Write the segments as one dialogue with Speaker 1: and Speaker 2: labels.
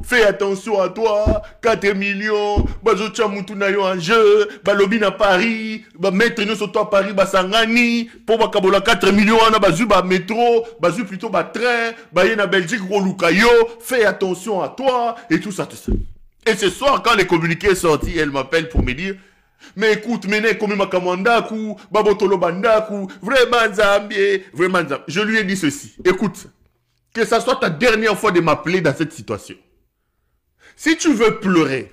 Speaker 1: fais attention à toi, 4 millions, bazotia mutu na yo en jeu, balobi na Paris, mettre nous sur toi Paris, basangani, pour bakabola 4 millions, on a bazu ba métro, bazu plutôt ba train, baye na Belgique, roluka yo, fais attention à toi, et tout ça, tout ça. Et ce soir, quand les communiqués sont sortis, elle m'appelle pour me dire, mais écoute, mene comme makamandaku, babotolo bandaku, vraiment Zambie, vraiment Zambie. Je lui ai dit ceci, écoute, que ça soit ta dernière fois de m'appeler dans cette situation. Si tu veux pleurer,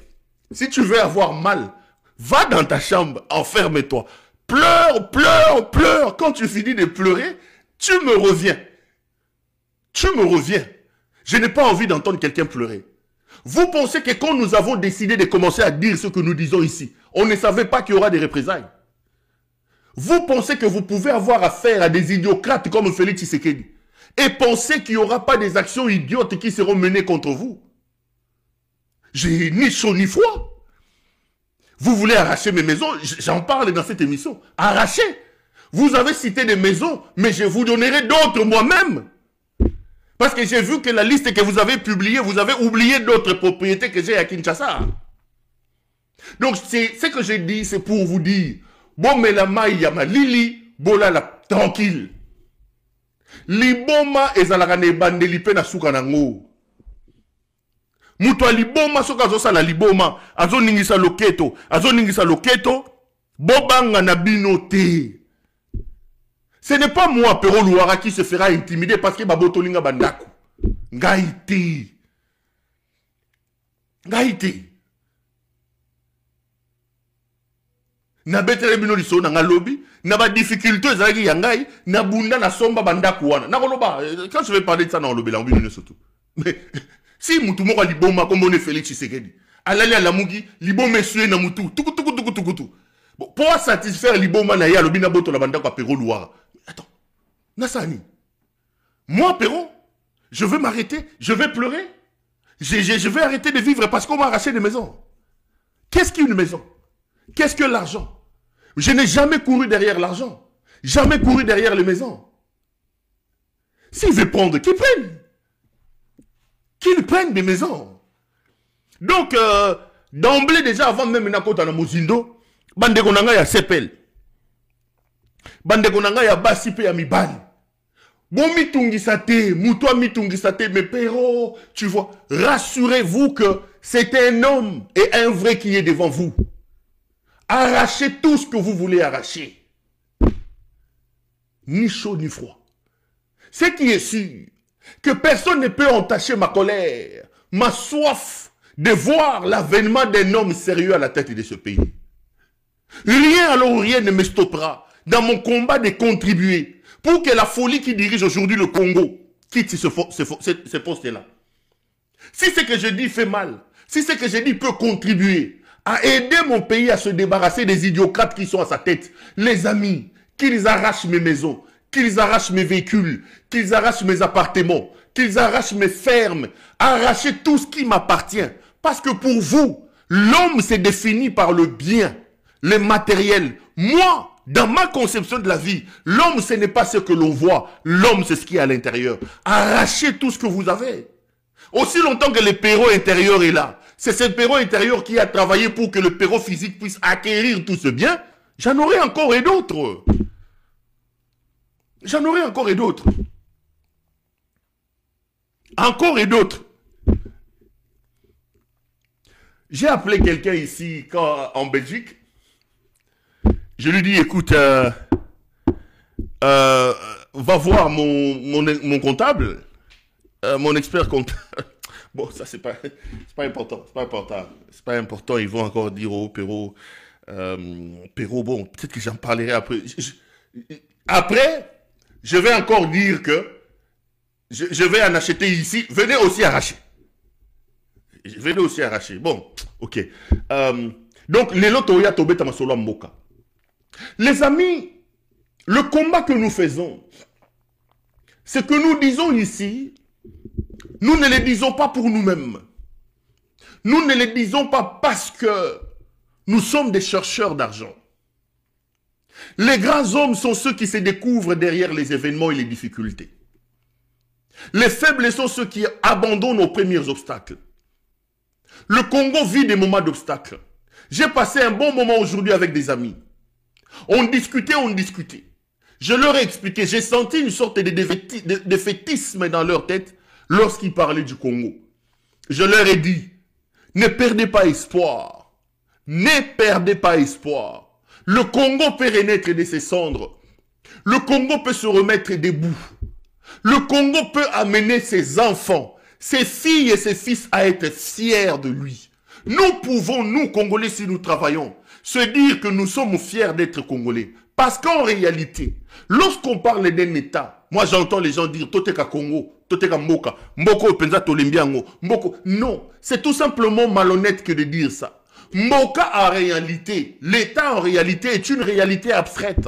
Speaker 1: si tu veux avoir mal, va dans ta chambre, enferme-toi. Pleure, pleure, pleure. Quand tu finis de pleurer, tu me reviens. Tu me reviens. Je n'ai pas envie d'entendre quelqu'un pleurer. Vous pensez que quand nous avons décidé de commencer à dire ce que nous disons ici, on ne savait pas qu'il y aura des représailles. Vous pensez que vous pouvez avoir affaire à des idiocrates comme Félix Tshisekedi et pensez qu'il n'y aura pas des actions idiotes qui seront menées contre vous. J'ai ni chaud ni froid. Vous voulez arracher mes maisons, j'en parle dans cette émission. Arracher. Vous avez cité des maisons, mais je vous donnerai d'autres moi-même. Parce que j'ai vu que la liste que vous avez publiée, vous avez oublié d'autres propriétés que j'ai à Kinshasa. Donc, ce que j'ai dit, c'est pour vous dire, bon, mais la maille, yama lili, bola la tranquille. Liboma ezalaka ne bandeli pe na suka nango. Muto liboma soka zosa la liboma, azo ningisa loketo, bobanga na binote. Ce n'est pas moi, Pero Louara, qui se fera intimider parce que babotolinga bandaku. Ngaïti. Na betere bino liso na ngalobi, na ba difficulté zaki yangai, na bunda na somba bandaku wana. Na koloba, quand je vais parler de ça dans le bélan, bino surtout. Mais si mutu moko liboma comme on est Félix Tshisekedi, alali à la mugi, liboma sué na mutu, tuku. Bon, pour satisfaire liboma na ya lobina boto la bandaku a Pero Louara. Attends, Nassani, moi, Perron, je veux m'arrêter, je vais pleurer. Je vais arrêter de vivre parce qu'on m'a arraché des maisons. Qu'est-ce qu'une maison? Qu'est-ce que l'argent? Je n'ai jamais couru derrière l'argent. Jamais couru derrière les maisons. S'ils veulent prendre, qu'ils prennent. Qu'ils prennent des maisons. Donc, d'emblée, déjà, avant même Nakota na Mozindo, bande konanga ya sepel. Bande konanga ya basi pe ya mibali. Bon mitungisa te, moutoua mitungisa te, mais Pero, tu vois, rassurez-vous que c'est un homme et un vrai qui est devant vous. Arrachez tout ce que vous voulez arracher. Ni chaud ni froid. Ce qui est sûr, que personne ne peut entacher ma colère, ma soif de voir l'avènement d'un homme sérieux à la tête de ce pays. Rien alors rien ne me stoppera dans mon combat de contribuer pour que la folie qui dirige aujourd'hui le Congo quitte ce poste-là. Si ce que je dis fait mal, si ce que je dis peut contribuer à aider mon pays à se débarrasser des idiocrates qui sont à sa tête, les amis, qu'ils arrachent mes maisons, qu'ils arrachent mes véhicules, qu'ils arrachent mes appartements, qu'ils arrachent mes fermes, arrachez tout ce qui m'appartient. Parce que pour vous, l'homme s'est défini par le bien, le matériel. Moi, dans ma conception de la vie, l'homme, ce n'est pas ce que l'on voit. L'homme, c'est ce qui est à l'intérieur. Arrachez tout ce que vous avez. Aussi longtemps que le Pero intérieur est là, c'est ce Pero intérieur qui a travaillé pour que le Pero physique puisse acquérir tout ce bien, j'en aurai encore et d'autres. J'en aurai encore et d'autres. Encore et d'autres. J'ai appelé quelqu'un ici en Belgique. Je lui dis, écoute, va voir mon comptable, mon expert comptable. Bon, ça, c'est pas important. C'est pas important. Ils vont encore dire au Pero, bon, peut-être que j'en parlerai après. Après, je vais encore dire que je vais en acheter ici. Venez aussi arracher. Venez aussi arracher. Bon, ok. Donc, les lotos ya tobe tamasolo mboka. Les amis, le combat que nous faisons, ce que nous disons ici, nous ne le disons pas pour nous-mêmes. Nous ne le disons pas parce que nous sommes des chercheurs d'argent. Les grands hommes sont ceux qui se découvrent derrière les événements et les difficultés. Les faibles sont ceux qui abandonnent aux premiers obstacles. Le Congo vit des moments d'obstacles. J'ai passé un bon moment aujourd'hui avec des amis. On discutait. Je leur ai expliqué, j'ai senti une sorte de défaitisme dans leur tête lorsqu'ils parlaient du Congo. Je leur ai dit, ne perdez pas espoir. Ne perdez pas espoir. Le Congo peut renaître de ses cendres. Le Congo peut se remettre debout. Le Congo peut amener ses enfants, ses filles et ses fils à être fiers de lui. Nous pouvons, nous Congolais, si nous travaillons, se dire que nous sommes fiers d'être Congolais. Parce qu'en réalité, lorsqu'on parle d'un État, moi j'entends les gens dire Toteka Congo, Toteka Mboka, Mboko Penza Tolembiango, Mboko. Non, c'est tout simplement malhonnête que de dire ça. Mboka en réalité, l'État en réalité est une réalité abstraite.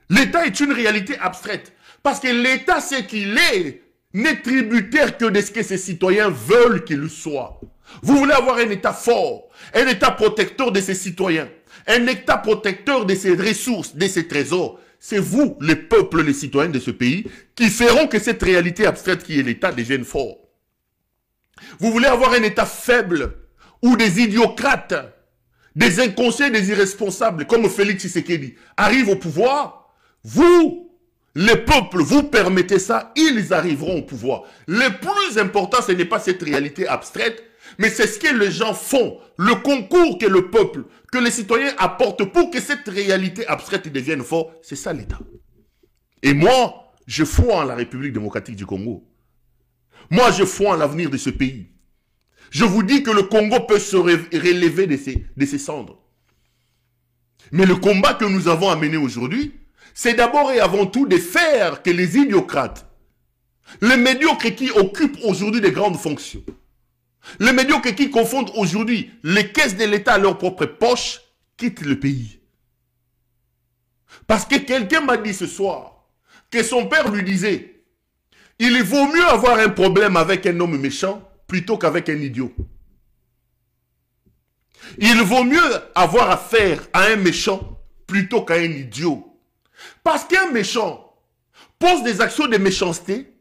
Speaker 1: L'État est une réalité abstraite. Parce que l'État, c'est qu'il est, n'est tributaire que de ce que ses citoyens veulent qu'il soit. Vous voulez avoir un État fort, un État protecteur de ses citoyens, un État protecteur de ses ressources, de ses trésors. C'est vous, les peuples, les citoyens de ce pays, qui feront que cette réalité abstraite qui est l'État devienne fort. Vous voulez avoir un État faible, où des idiocrates, des inconscients, des irresponsables, comme Félix Tshisekedi, arrivent au pouvoir. Vous, les peuples, vous permettez ça, ils arriveront au pouvoir. Le plus important, ce n'est pas cette réalité abstraite, mais c'est ce que les gens font, le concours que le peuple, que les citoyens apportent pour que cette réalité abstraite devienne forte. C'est ça l'État. Et moi, je crois en la République démocratique du Congo. Moi, je crois en l'avenir de ce pays. Je vous dis que le Congo peut se relever de ses cendres. Mais le combat que nous avons à mener aujourd'hui, c'est d'abord et avant tout de faire que les idiocrates, les médiocres qui occupent aujourd'hui des grandes fonctions, les médiocres qui confondent aujourd'hui les caisses de l'État à leur propre poche, quittent le pays. Parce que quelqu'un m'a dit ce soir que son père lui disait, il vaut mieux avoir un problème avec un homme méchant plutôt qu'avec un idiot. Il vaut mieux avoir affaire à un méchant plutôt qu'à un idiot. Parce qu'un méchant pose des actions de méchanceté,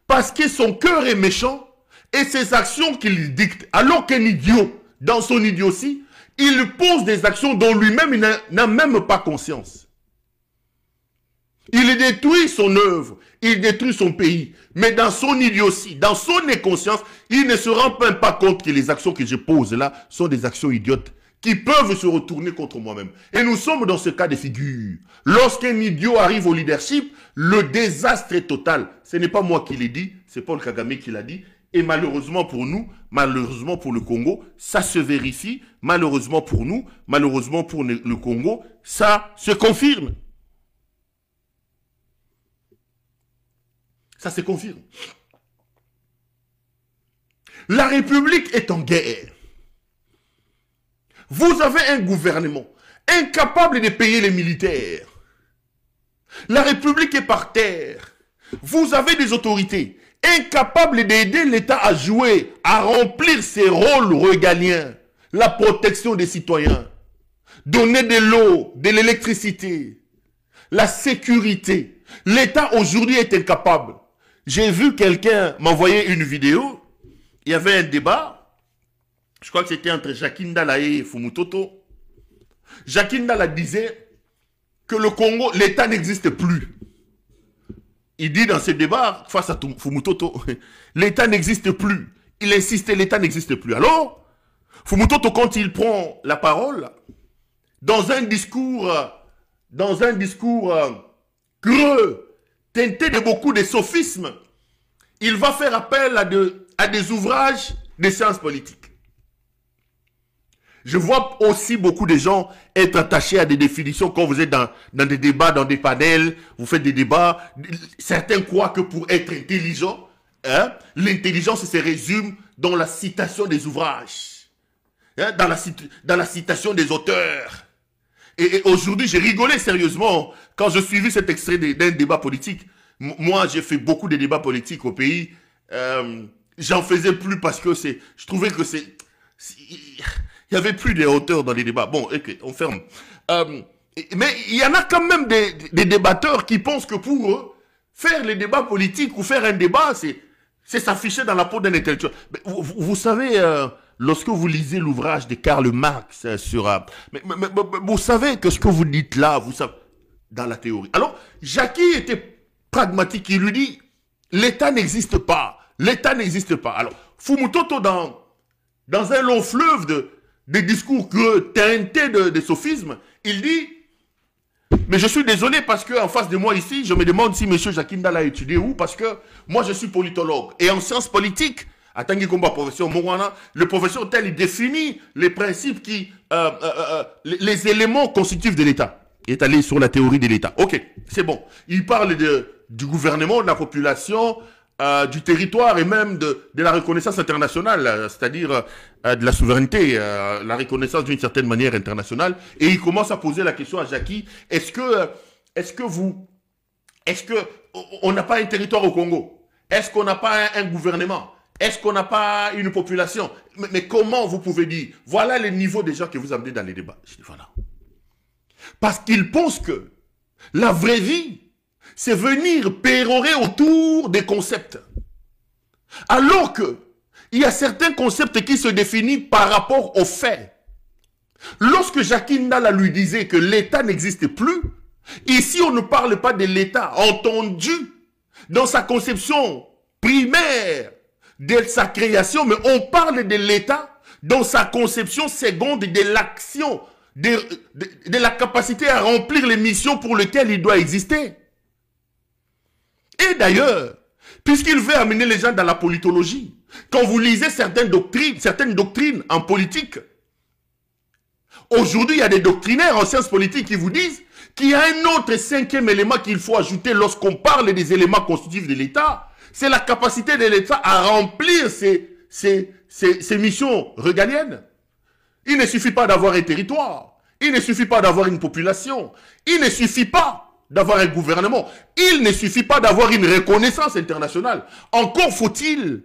Speaker 1: parce que son cœur est méchant, et ses actions qu'il dicte. Alors qu'un idiot, dans son idiotie, il pose des actions dont lui-même n'a même pas conscience. Il détruit son œuvre, il détruit son pays. Mais dans son idiotie, dans son inconscience, il ne se rend même pas compte que les actions que je pose là sont des actions idiotes qui peuvent se retourner contre moi-même. Et nous sommes dans ce cas de figure. Lorsqu'un idiot arrive au leadership, le désastre est total. Ce n'est pas moi qui l'ai dit, c'est Paul Kagame qui l'a dit. Et malheureusement pour nous, malheureusement pour le Congo, ça se vérifie. Malheureusement pour nous, malheureusement pour le Congo, ça se confirme. Ça se confirme. La République est en guerre. Vous avez un gouvernement incapable de payer les militaires. La République est par terre. Vous avez des autorités incapables d'aider l'État à jouer, à remplir ses rôles régaliens. La protection des citoyens. Donner de l'eau, de l'électricité. La sécurité. L'État aujourd'hui est incapable. J'ai vu quelqu'un m'envoyer une vidéo. Il y avait un débat. Je crois que c'était entre Jacques Ndala et Fumutoto. Jacques Ndala disait que le Congo, l'État n'existe plus. Il dit dans ce débat, face à Fumutoto, l'État n'existe plus. Il insiste, l'État n'existe plus. Alors, Fumutoto, quand il prend la parole, dans un discours creux, teinté de beaucoup de sophismes, il va faire appel à des ouvrages de sciences politiques. Je vois aussi beaucoup de gens être attachés à des définitions quand vous êtes dans des débats, dans des panels, vous faites des débats. Certains croient que pour être intelligent, hein, l'intelligence se résume dans la citation des ouvrages, hein, dans la citation des auteurs. Et aujourd'hui, j'ai rigolé sérieusement quand je suivis cet extrait d'un débat politique. Moi, j'ai fait beaucoup de débats politiques au pays. J'en faisais plus parce que je trouvais que il n'y avait plus de hauteur dans les débats. Bon, ok, on ferme. Mais il y en a quand même des débatteurs qui pensent que pour eux, faire les débats politiques ou faire un débat, C'est s'afficher dans la peau d'un intellectuel. Vous savez, lorsque vous lisez l'ouvrage de Karl Marx sur... vous savez que ce que vous dites là, vous savez, dans la théorie. Alors, Jackie était pragmatique. Il lui dit, l'État n'existe pas. L'État n'existe pas. Alors, Fumutoto, dans un long fleuve de discours teintés de sophismes, il dit, mais je suis désolé parce qu'en face de moi ici, je me demande si M. Jackie Ndala a étudié où, parce que moi je suis politologue. Et en sciences politiques, à Tanguy Komba, professeur Mourana, le professeur tel, il définit les principes les éléments constitutifs de l'État. Il est allé sur la théorie de l'État. Ok, c'est bon. Il parle du gouvernement, de la population, du territoire et même de la reconnaissance internationale, c'est-à-dire de la souveraineté, la reconnaissance d'une certaine manière internationale. Et il commence à poser la question à Jackie, est-ce que on n'a pas un territoire au Congo? Est-ce qu'on n'a pas un gouvernement? Est-ce qu'on n'a pas une population? Mais comment vous pouvez dire, voilà les niveaux des gens que vous amenez dans les débats? Je dis voilà. Parce qu'ils pensent que la vraie vie, c'est venir pérorer autour des concepts. Alors que il y a certains concepts qui se définissent par rapport aux faits. Lorsque Jackie Ndala lui disait que l'État n'existe plus, ici on ne parle pas de l'État entendu dans sa conception primaire de sa création, mais on parle de l'État dans sa conception seconde de l'action, de la capacité à remplir les missions pour lesquelles il doit exister. Et d'ailleurs, puisqu'il veut amener les gens dans la politologie, quand vous lisez certaines doctrines en politique, aujourd'hui il y a des doctrinaires en sciences politiques qui vous disent qu'il y a un autre cinquième élément qu'il faut ajouter lorsqu'on parle des éléments constitutifs de l'État, c'est la capacité de l'État à remplir ses missions régaliennes. Il ne suffit pas d'avoir un territoire, il ne suffit pas d'avoir une population, il ne suffit pas d'avoir un gouvernement. Il ne suffit pas d'avoir une reconnaissance internationale. Encore faut-il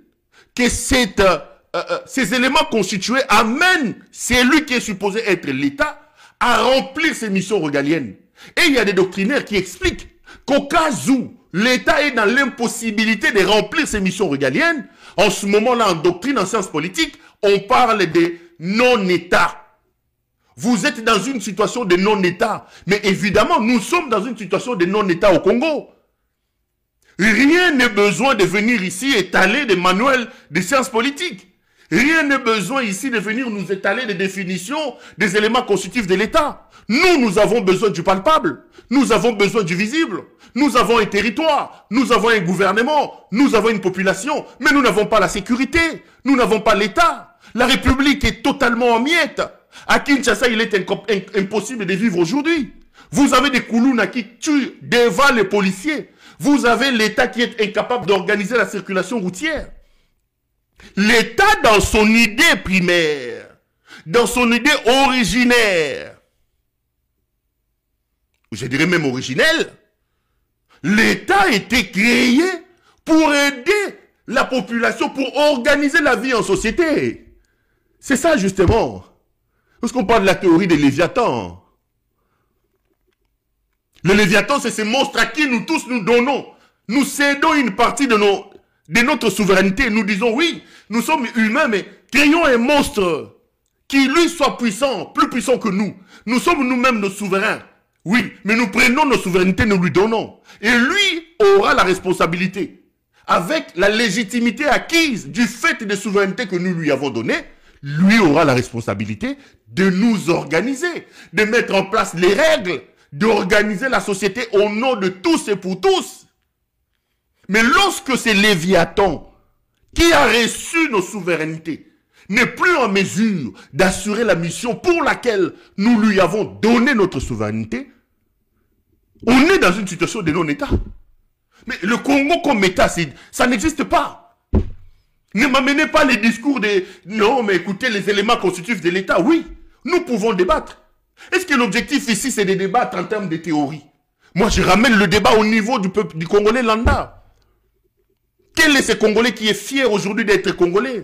Speaker 1: que ces éléments constitués amènent celui qui est supposé être l'État à remplir ses missions régaliennes. Et il y a des doctrinaires qui expliquent qu'au cas où l'État est dans l'impossibilité de remplir ses missions régaliennes, en ce moment-là, en doctrine, en sciences politiques, on parle de non-État. Vous êtes dans une situation de non-État. Mais évidemment, nous sommes dans une situation de non-État au Congo. Rien n'est besoin de venir ici étaler des manuels de sciences politiques. Rien n'est besoin ici de venir nous étaler des définitions des éléments constitutifs de l'État. Nous avons besoin du palpable. Nous avons besoin du visible. Nous avons un territoire. Nous avons un gouvernement. Nous avons une population. Mais nous n'avons pas la sécurité. Nous n'avons pas l'État. La République est totalement en miettes. À Kinshasa, il est impossible de vivre aujourd'hui. Vous avez des Koulouna qui tuent, dévalent les policiers. Vous avez l'État qui est incapable d'organiser la circulation routière. L'État, dans son idée primaire, dans son idée originaire, je dirais même originelle, l'État a été créé pour aider la population, pour organiser la vie en société. C'est ça justement. Lorsqu'on parle de la théorie des Léviathans, le Léviathan, c'est ces monstres à qui nous tous nous donnons. Nous cédons une partie de notre souveraineté. Nous disons, oui, nous sommes humains, mais créons un monstre qui, lui, soit puissant, plus puissant que nous. Nous sommes nous-mêmes nos souverains. Oui, mais nous prenons nos souverainetés, nous lui donnons. Et lui aura la responsabilité, avec la légitimité acquise du fait des souverainetés que nous lui avons données, lui aura la responsabilité de nous organiser, de mettre en place les règles, d'organiser la société au nom de tous et pour tous. Mais lorsque c'est Léviathan qui a reçu nos souverainetés n'est plus en mesure d'assurer la mission pour laquelle nous lui avons donné notre souveraineté, on est dans une situation de non-État. Mais le Congo comme État, ça n'existe pas. Ne m'amenez pas les discours de « Non, mais écoutez, les éléments constitutifs de l'État, oui, nous pouvons débattre. » Est-ce que l'objectif ici, c'est de débattre en termes de théorie? Moi, je ramène le débat au niveau du peuple, du Congolais lambda. Quel est ce Congolais qui est fier aujourd'hui d'être Congolais?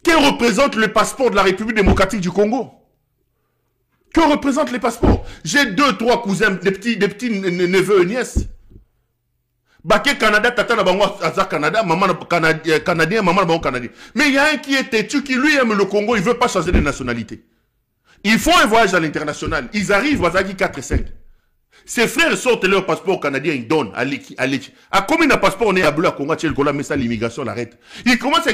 Speaker 1: Que représente le passeport de la République démocratique du Congo? Que représentent les passeports? J'ai 2, 3 cousins, des petits neveux et nièces. Baké Canada, tata na bango aza Canada, maman canadien, maman na bango canadien. Mais il y a un qui est têtu, qui lui aime le Congo, il veut pas changer de nationalité. Ils font un voyage à l'international. Ils arrivent, Wazaki 4 et 5. Ses frères sortent leur passeport canadien, ils donnent à l'équipe. À combien de passeport on est à bleu à Congo, mais ça, l'immigration l'arrête. Il commence à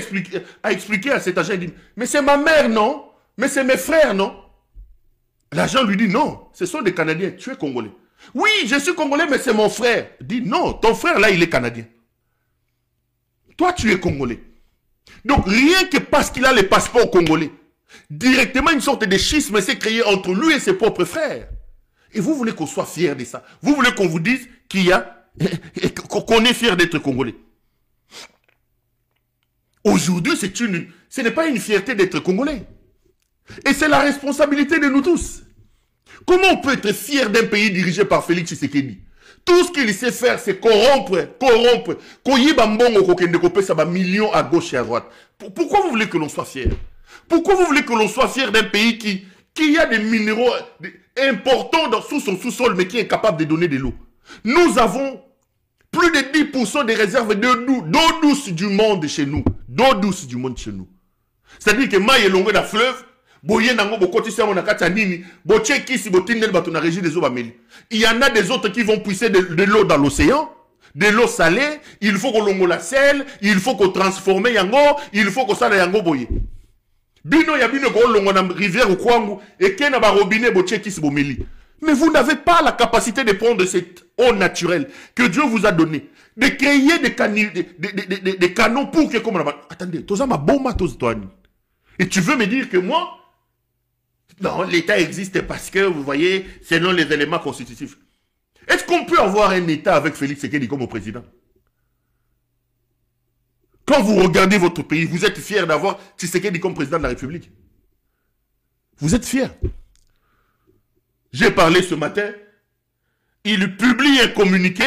Speaker 1: expliquer à cet agent, il dit, mais c'est ma mère, non? Mais c'est mes frères, non? L'agent lui dit, non, ce sont des Canadiens, tu es Congolais. Oui, je suis Congolais, mais c'est mon frère. Il dit, non, ton frère là, il est Canadien. Toi, tu es Congolais. Donc, rien que parce qu'il a les passeports congolais, directement une sorte de schisme s'est créé entre lui et ses propres frères. Et vous voulez qu'on soit fier de ça. Vous voulez qu'on vous dise qu'il y a, qu'on est fier d'être Congolais. Aujourd'hui, ce n'est pas une fierté d'être Congolais. Et c'est la responsabilité de nous tous. Comment on peut être fier d'un pays dirigé par Félix Tshisekedi? Tout ce qu'il sait faire, c'est corrompre. Millions à gauche et à droite. Pourquoi vous voulez que l'on soit fier? Pourquoi vous voulez que l'on soit fier d'un pays qui a des minéraux importants sous son sous-sol, mais qui est capable de donner de l'eau? Nous avons plus de 10% des réserves d'eau douce du monde chez nous. D'eau douce du monde chez nous. C'est-à-dire que maille est longue dans le fleuve. Il y en a des autres qui vont puiser de l'eau dans l'océan, de l'eau salée. Il faut qu'on la sel, il faut qu'on transforme yango, il faut qu'on sale yango boye. Bino ya bino ko longo na rivière ou kwangu et ken na ba robinet boche kisi bomeli. Mais vous n'avez pas la capacité de prendre cette eau naturelle que Dieu vous a donnée, de créer des canons pour que comme attendez, toza ma bomba tozotoani. Et tu veux me dire que moi non, l'État existe parce que, vous voyez, selon les éléments constitutifs. Est-ce qu'on peut avoir un État avec Félix Tshisekedi comme président? Quand vous regardez votre pays, vous êtes fier d'avoir Tshisekedi comme président de la République. Vous êtes fier. J'ai parlé ce matin, il publie un communiqué,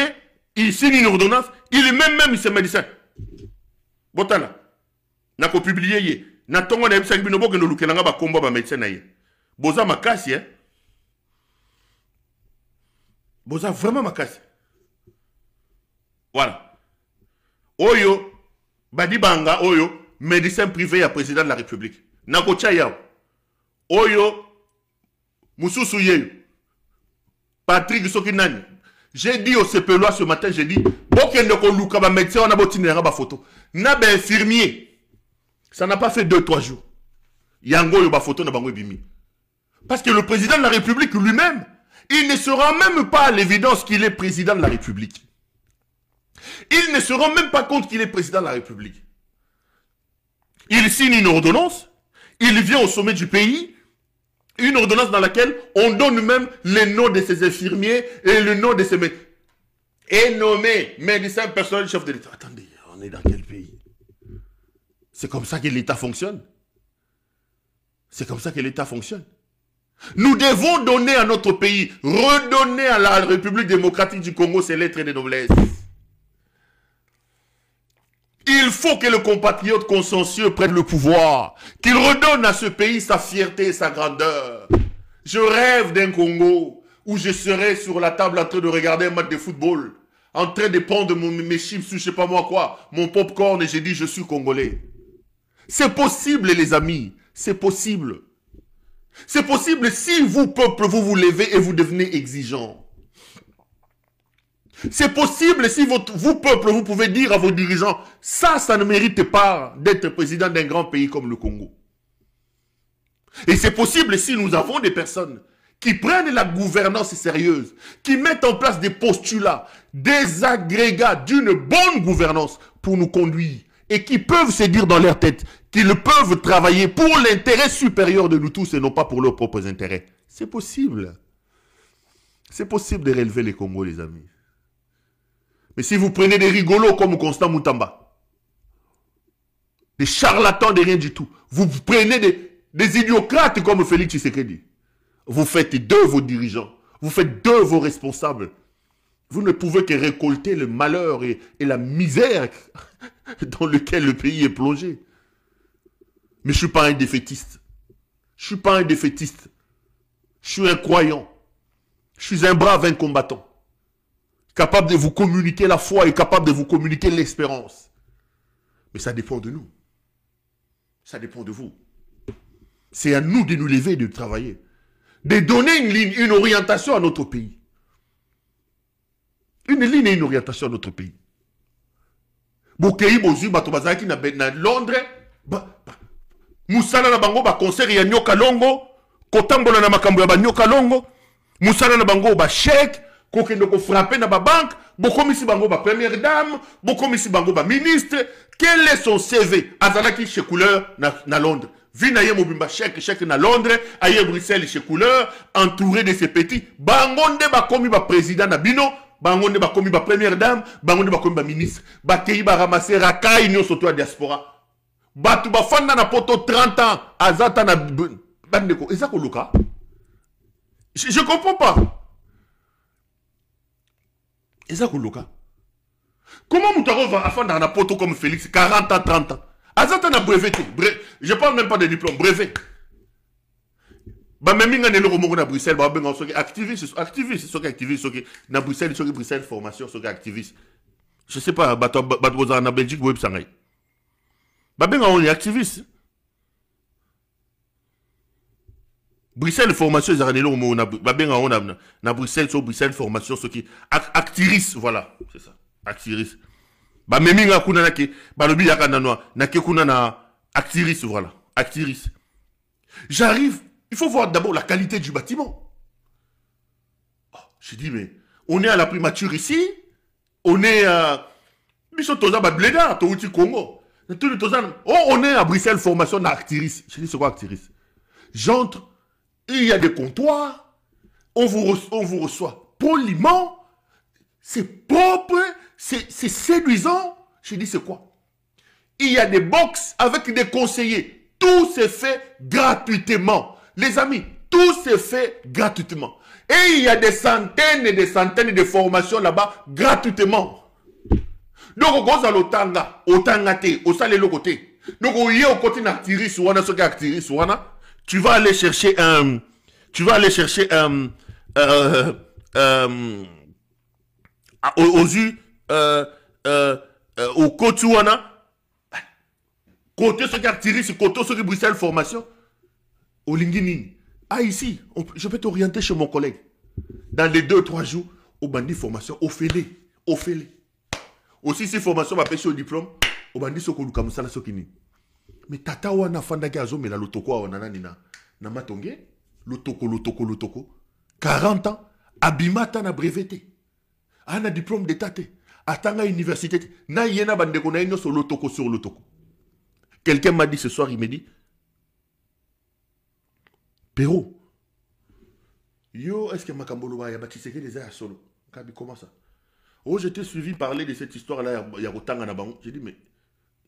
Speaker 1: il signe une ordonnance, il même ses médecins. Botana, n'a pas publié, n'a pas médecin. Boza makasi, hein? Boza vraiment makasi. Voilà. Oyo, Badi Banga, Oyo, médecin privé à président de la République. Nakocha yao. Oyo, Moussoussou Yeyo. Patrick Sokinani. J'ai dit au CPLOA ce matin, j'ai dit, Bokende ko luka ba médecin, on a botinera ba photo. Na ba infirmier. Ça n'a pas fait 2-3 jours. Yango yo ba photo na bango bimi. Parce que le président de la République lui-même, il ne se rend même pas à l'évidence qu'il est président de la République. Il ne se rend même pas compte qu'il est président de la République. Il signe une ordonnance, il vient au sommet du pays, une ordonnance dans laquelle on donne même les noms de ses infirmiers et le nom de ses médecins. Et nommé médecin personnel chef de l'État. Attendez, on est dans quel pays? C'est comme ça que l'État fonctionne. C'est comme ça que l'État fonctionne. Nous devons donner à notre pays, redonner à la République démocratique du Congo ses lettres de noblesse. Il faut que le compatriote consciencieux prenne le pouvoir, qu'il redonne à ce pays sa fierté et sa grandeur. Je rêve d'un Congo où je serai sur la table en train de regarder un match de football, en train de prendre mes chips ou je sais pas moi quoi, mon popcorn et j'ai dit je suis Congolais. C'est possible les amis, c'est possible. C'est possible si vous, peuple, vous vous levez et vous devenez exigeant. C'est possible si vous, peuple, vous pouvez dire à vos dirigeants, ça ne mérite pas d'être président d'un grand pays comme le Congo. Et c'est possible si nous avons des personnes qui prennent la gouvernance sérieuse, qui mettent en place des postulats, des agrégats d'une bonne gouvernance pour nous conduire et qui peuvent se dire dans leur tête qu'ils peuvent travailler pour l'intérêt supérieur de nous tous et non pas pour leurs propres intérêts. C'est possible. C'est possible de relever les Congos, les amis. Mais si vous prenez des rigolos comme Constant Moutamba, des charlatans de rien du tout, vous prenez des idiocrates comme Félix Tshisekedi, vous faites d'eux vos dirigeants, vous faites d'eux vos responsables. Vous ne pouvez que récolter le malheur et la misère dans lequel le pays est plongé. Mais je ne suis pas un défaitiste. Je ne suis pas un défaitiste. Je suis un croyant. Je suis un brave, un combattant. capable de vous communiquer la foi et capable de vous communiquer l'espérance. Mais ça dépend de nous. Ça dépend de vous. C'est à nous de nous lever et de travailler. De donner une ligne, une orientation à notre pays. Une ligne et une orientation à notre pays. Bokei bozu bato bazaki na Londres, musala na bango ba concert ya nyoka longo, kotambola na makambo ya ba nyoka longo, musala na bango ba chèque, kokendo ko frapper na ba banque, bokomisi bango ba première dame, bokomisi bango ba ministre. Quel est son CV? Azalaki chez couleur na Londres. Vina ye mobimba chèque na Londres, aye Bruxelles chez couleur, entouré de ses petits. Bangonde ba komi ba président na bino, bangonde ba komi ba première dame, bangonde ba komi ba ministre. Ba kei ba ramasser rakai nyo soto a diaspora. Batu ba fanda na poto 30 ans, azata na bandeko. Ezako luka? Je comprends pas. Ezako luka? Comment Moutaro va fanda na poto comme Félix, 40 ans, 30 ans? Azata na brevet. Je parle même pas de diplôme, brevet. Ba même nga nelo ko na Bruxelles ba benga soki activiste soki activiste soki na Bruxelles soki Bruxelles formation soki activiste. Je sais pas bato na Belgique web sangay. Ba benga on est activiste. Bruxelles formation zaranelo mo na ba benga on na Bruxelles so Bruxelles formation soki activiste, voilà, c'est ça. Activiste. Ba même nga kuna na ke ba lobi yaka na ke kuna na activiste, voilà, activiste. J'arrive. Il faut voir d'abord la qualité du bâtiment. Oh, je dis, mais on est à la primature ici. On est à... Congo. Oh, on est à Bruxelles, formation d'Actiris. Je dis, c'est quoi Actiris? J'entre, il y a des comptoirs. On vous reçoit poliment. C'est propre. C'est séduisant. Je dis, c'est quoi? Il y a des box avec des conseillers. Tout se fait gratuitement. Les amis, tout se fait gratuitement. Et il y a des centaines et des centaines de formations là-bas gratuitement. Donc, on va l'otanga, otangate, au salé le côté. Donc, on y est au côté d'actiris, tu vas aller chercher aux yeux, au côté côté ce qui actiris, côté ce qui Bruxelles formation. Au Lingini. Ah, ici, je peux t'orienter chez mon collègue. Dans les 2-3 jours, au bandit formation, au félé. Aussi, si formation va pêcher au diplôme, au bandit soko lukamusala sokini. Mais tata wana fandaki azo mais la lotoko wana nina. Na matonge, lotoko. 40 ans, abimata na breveté. Ana diplôme d'état. Atanga université. Na yena bandeko na ino sur lotoko. Quelqu'un m'a dit ce soir, il me dit, Péro, yo, est-ce que Makambolo ya Batiseke les a solo? Kabi, comment ça? Oh, j'étais suivi parler de cette histoire-là, il y a Rotanga Nabango. J'ai dit, mais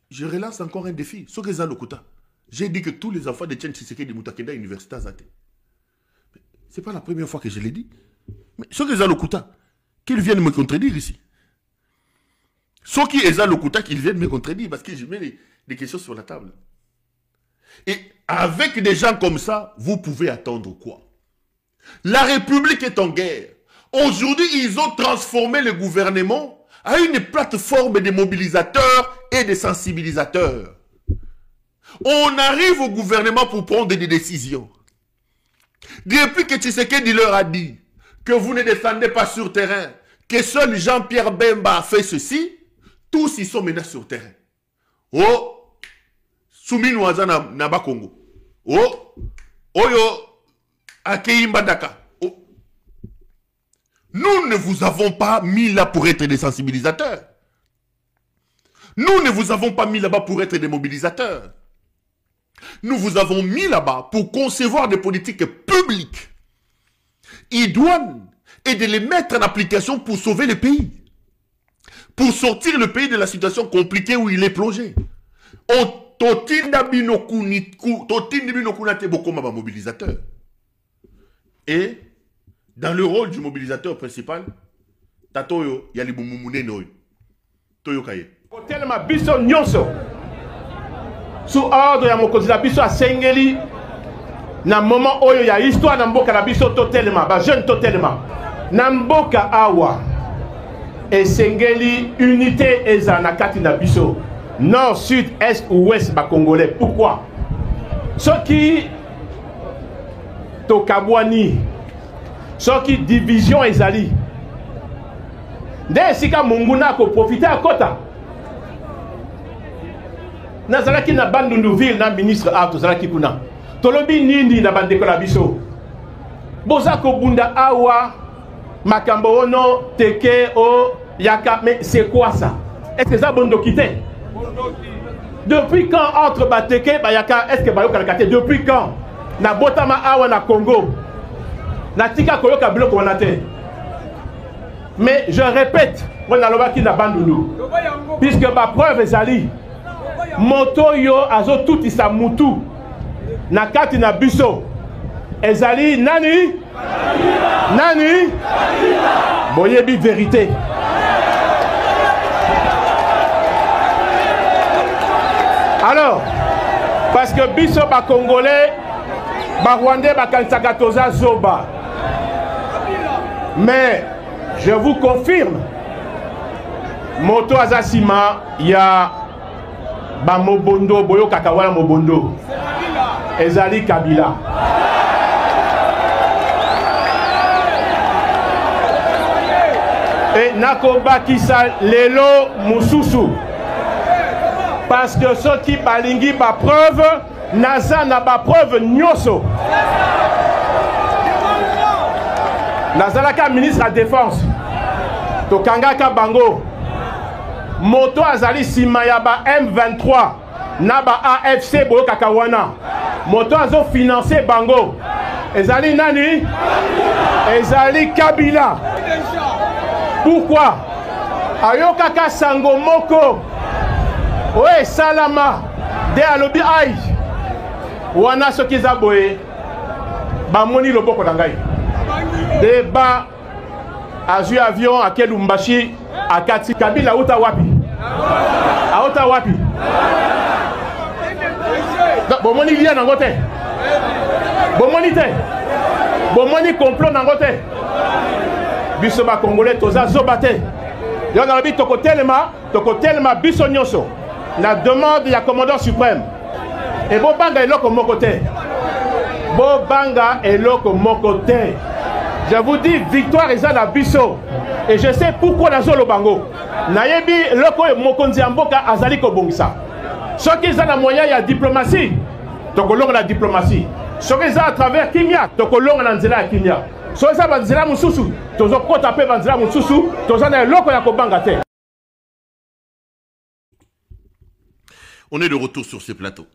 Speaker 1: je relance encore un défi. Sokeza Lokuta. J'ai dit que tous les enfants de Tchen Tshiseke de Moutakenda Université Zate. C'est pas la première fois que je l'ai dit. Mais Sokeza Lokuta, qu'ils viennent me contredire ici. Soki Eza Lokuta, qu'ils viennent me contredire parce que je mets des questions sur la table. Et avec des gens comme ça, vous pouvez attendre quoi? La République est en guerre. Aujourd'hui, ils ont transformé le gouvernement à une plateforme de mobilisateurs et de sensibilisateurs. On arrive au gouvernement pour prendre des décisions. Depuis que Tshisekedi leur a dit que vous ne descendez pas sur terrain, que seul Jean-Pierre Bemba a fait ceci, tous ils sont maintenant sur terrain. Oh! Soumine Ouazana Naba Congo. Oh, Oyo, Akeimba Daka. Oh. Nous ne vous avons pas mis là pour être des sensibilisateurs. Nous ne vous avons pas mis là-bas pour être des mobilisateurs. Nous vous avons mis là-bas pour concevoir des politiques publiques, idoines, et de les mettre en application pour sauver le pays. Pour sortir le pays de la situation compliquée où il est plongé. Et dans le rôle du mobilisateur principal, Tatoyo Yalibumumune Noy. Toyokaye.
Speaker 2: Tellement biso nyonso. Sous ordre ya mokonzi na biso asengeli na moment oyo ya histoire na mboka na biso totalement ba jeune totalement. Na mboka awa esengeli unité ezana kati na biso nord sud est ou ouest ba congolais. Pourquoi? Ce qui tokabwani, ce qui division ezali nde sika monguna ko profiter à kota nazalaki na Bandunduville na ministre Arto zalaki kuna tolobi nini na bandeko na biso boza ko bunda awa makambo ono teke o yaka, mais c'est quoi ça? Est-ce que ça bondo quitté? Depuis quand entre bateke bayaka est-ce que bayo kalakate? Depuis quand na botama awa na Congo na tika koyoka biloko wana te? Mais je répète, on a l'obaki na Bandundu, puisque ma preuve ezali moto yo azo tout isa mutu na kati na biso ezali nani nani boyebi vérité. Alors parce que biso ba congolais ba rwandais ba kansaka toza zoba, mais je vous confirme moto azasima ya ba mobondo boyo kakawana mobondo ezali Kabila. Et nakobakisa lelo mususu parce que ceux qui balingi ba preuve naza na ba preuve nyoso. Nazalaka ministre de la défense tokangaka bango moto azali sima ya ba M23 na ba AFC boyo kakawana moto azo financer bango ezali nani? Ezali Kabila. Pourquoi? Ayokaka sango moko oe salama de alobi ai wana soki eza boye bamoni loboko na ngai débat azui avion à Kelumbashi à Kati. Kabila uta wapi? Auta wapi? Bomoni lia nangote. Bomoni te. Bomoni complot nangote. Biso ba congolais toza zobate. Yo na lobi toko telema biso nyonso. La demande ya commandant suprême. Et bo banga eloko moko te. Bo banga eloko moko te. Je vous dis, victoire est à la biso. Et je sais pourquoi la zolo bango. Nayebi loko mokonzi amboka azali ko bongisa. Ce qui est à moyen, il y a diplomatie. Tokolong la diplomatie. Ce qui est à travers Kimia, tokolong la nzela Kimia. Ce qui est à nzela mususu, tozo kota pe nzela mususu, tozo na loko ya ko banga te.
Speaker 1: On est de retour sur ce plateau.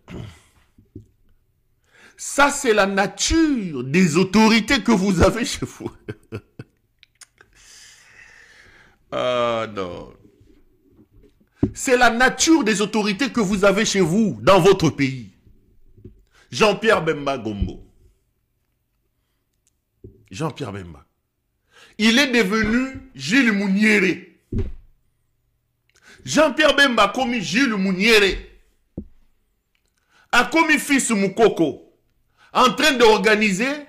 Speaker 1: Ça, c'est la nature des autorités que vous avez chez vous. Ah non. C'est la nature des autorités que vous avez chez vous, dans votre pays. Jean-Pierre Bemba Gombo. Jean-Pierre Bemba. Il est devenu Gilles Mouniéré. Jean-Pierre Bemba a commis Gilles Mouniéré. A commis fils Moukoko. En train d'organiser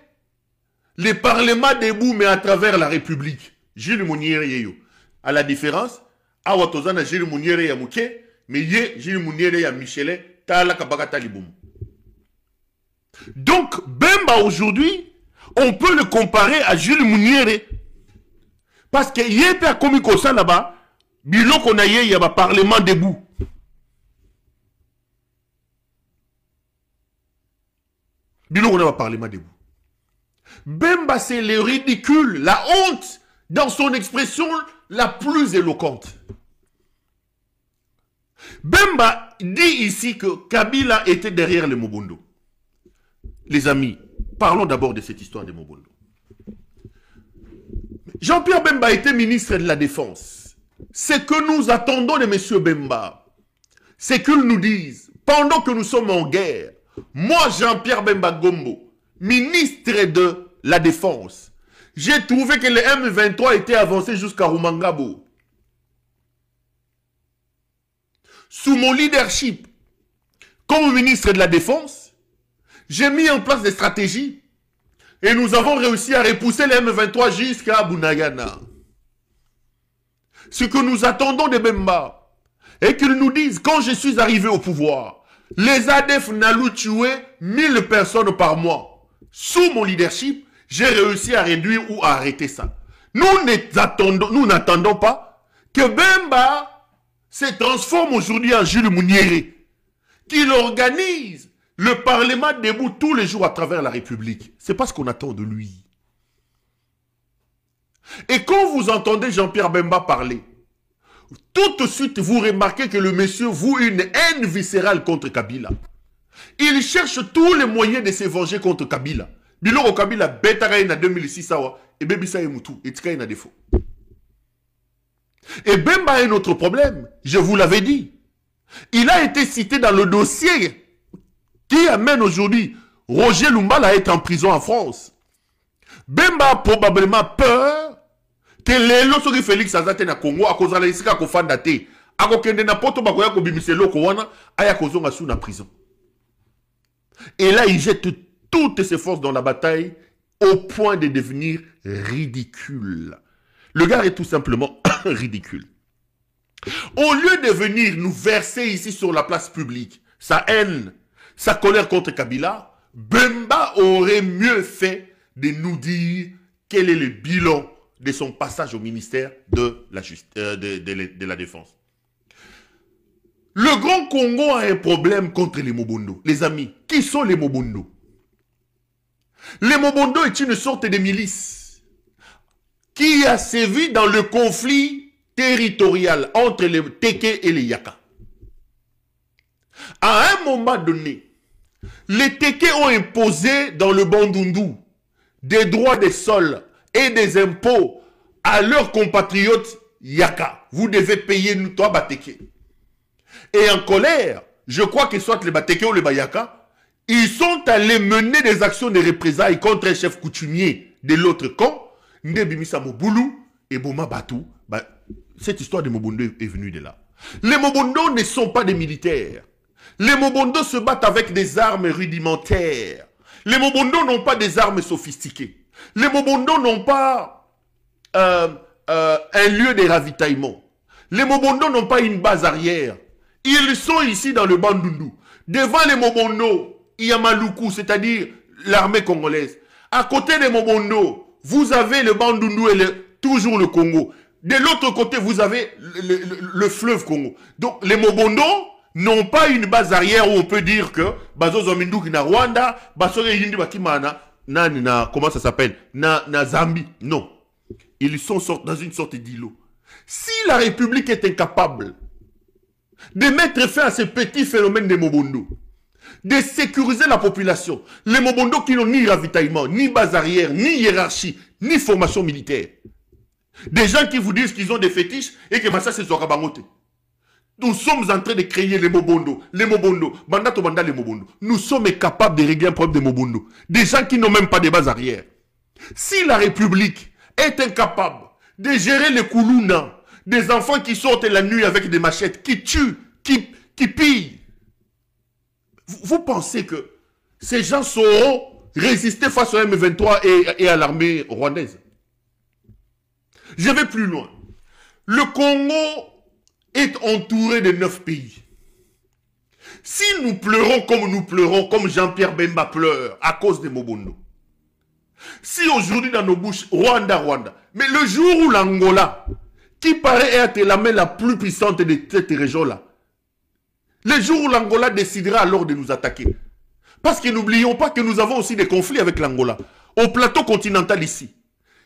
Speaker 1: les parlements debout, mais à travers la République. Gilles Mouniéré, à la différence, Awatozana Gilles Mouniéré ya Mouké, mais yé Gilles Mouniéré ya Michelet, Tala Kabagata Liboum. Donc, Bemba aujourd'hui, on peut le comparer à Gilles Mouniéré. Parce que yé a commis ça là-bas, bilon qu'on a yé, il y a un parlement debout. Bilon qu'on a un parlement debout. Bemba, c'est le ridicule, la honte, dans son expression la plus éloquente. Bemba dit ici que Kabila était derrière les Mobondo. Les amis, parlons d'abord de cette histoire des Mobondo. Jean-Pierre Bemba était ministre de la Défense. Ce que nous attendons de M. Bemba, c'est qu'il nous dise, pendant que nous sommes en guerre, moi, Jean-Pierre Bemba Gombo, ministre de la Défense, j'ai trouvé que le M23 était avancé jusqu'à Rumangabo. Sous mon leadership, comme ministre de la Défense, j'ai mis en place des stratégies et nous avons réussi à repousser le M23 jusqu'à Bunagana. Ce que nous attendons de Bemba, et qu'ils nous disent, quand je suis arrivé au pouvoir, les ADF n'allouent tuer 1000 personnes par mois. Sous mon leadership, j'ai réussi à réduire ou à arrêter ça. Nous n'attendons pas que Bemba se transforme aujourd'hui en Jules Mouniéré, qu'il organise le Parlement debout tous les jours à travers la République. C'est pas ce qu'on attend de lui. Et quand vous entendez Jean-Pierre Bemba parler, tout de suite vous remarquez que le monsieur voue une haine viscérale contre Kabila. Il cherche tous les moyens de se venger contre Kabila. Biloko Kabila betara en 2006 et Bebisa Emutu et Tika en a défaut. Et Bemba a un autre problème, je vous l'avais dit. Il a été cité dans le dossier qui amène aujourd'hui Roger Lumbala à être en prison en France. Bemba a probablement peur que les lois Félix Azate na Congo à cause de l'isika ko fandate a ko kende na poto bakoya ko bimiselo ko wana aya ko zonga sous na prison. Et là il jette toutes ses forces dans la bataille au point de devenir ridicule. Le gars est tout simplement ridicule. Au lieu de venir nous verser ici sur la place publique sa haine, sa colère contre Kabila, Bemba aurait mieux fait de nous dire quel est le bilan de son passage au ministère de la Défense. Le Grand Congo a un problème contre les Mobondo. Les amis, qui sont les Mobondo? Les Mobondo est une sorte de milice qui a sévi dans le conflit territorial entre les Teke et les Yaka. À un moment donné, les Teke ont imposé dans le Bandundu des droits des sols et des impôts à leurs compatriotes Yaka. Vous devez payer nous, toi, Bateke. Et en colère, je crois que soit les Bateke ou les Bayaka, ils sont allés mener des actions de représailles contre un chef coutumier de l'autre camp, Ndebimisa Moboulou et Boma Batou. Cette histoire de Mobondo est venue de là. Les Mobondo ne sont pas des militaires. Les Mobondo se battent avec des armes rudimentaires. Les Mobondo n'ont pas des armes sophistiquées. Les Mobondo n'ont pas un lieu de ravitaillement. Les Mobondo n'ont pas une base arrière. Ils sont ici dans le Bandundu. Devant les Mobondo, il y a Maluku, c'est-à-dire l'armée congolaise. À côté des Mobondo, vous avez le Bandundu et toujours le Congo. De l'autre côté, vous avez le fleuve Congo. Donc, les Mobondo n'ont pas une base arrière où on peut dire que Bazo Zomindu qui na Rwanda, Bazo Yindi Bakimana, comment ça s'appelle, na Zambie. Non. Ils sont dans une sorte d'îlot. Si la République est incapable de mettre fin à ce petit phénomène des Mobondo, de sécuriser la population, les Mobondo qui n'ont ni ravitaillement, ni base arrière, ni hiérarchie, ni formation militaire, des gens qui vous disent qu'ils ont des fétiches et que ça c'est Zorabangote. Nous sommes en train de créer les Mobondo, Banda to Banda les Mobondo. Nous sommes capables de régler un problème de Mobondo. Des gens qui n'ont même pas de base arrière. Si la République est incapable de gérer les Koulouna, des enfants qui sortent la nuit avec des machettes, qui tuent, qui pillent, vous pensez que ces gens sauront résister face au M23 et à l'armée rwandaise? Je vais plus loin. Le Congo est entouré de 9 pays. Si nous pleurons, comme Jean-Pierre Bemba pleure, à cause des Mobondo, si aujourd'hui dans nos bouches, Rwanda, mais le jour où l'Angola, qui paraît être la main la plus puissante de cette région-là, le jour où l'Angola décidera alors de nous attaquer, parce que n'oublions pas que nous avons aussi des conflits avec l'Angola, au plateau continental ici.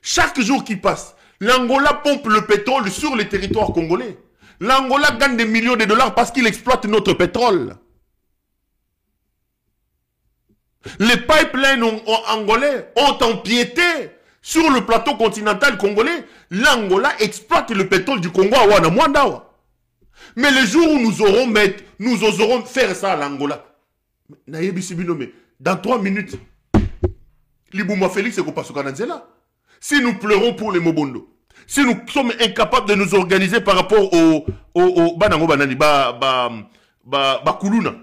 Speaker 1: Chaque jour qui passe, l'Angola pompe le pétrole sur les territoires congolais. L'Angola gagne des millions de dollars parce qu'il exploite notre pétrole. Les pipelines angolais ont empiété sur le plateau continental congolais. L'Angola exploite le pétrole du Congo à Wanamwandawa. Mais le jour où nous oserons faire ça à l'Angola, dans 3 minutes, Libouma Félix et Kopasukananzela. Si nous pleurons pour les Mobondo, si nous sommes incapables de nous organiser par rapport au Banango Banani, Kuluna,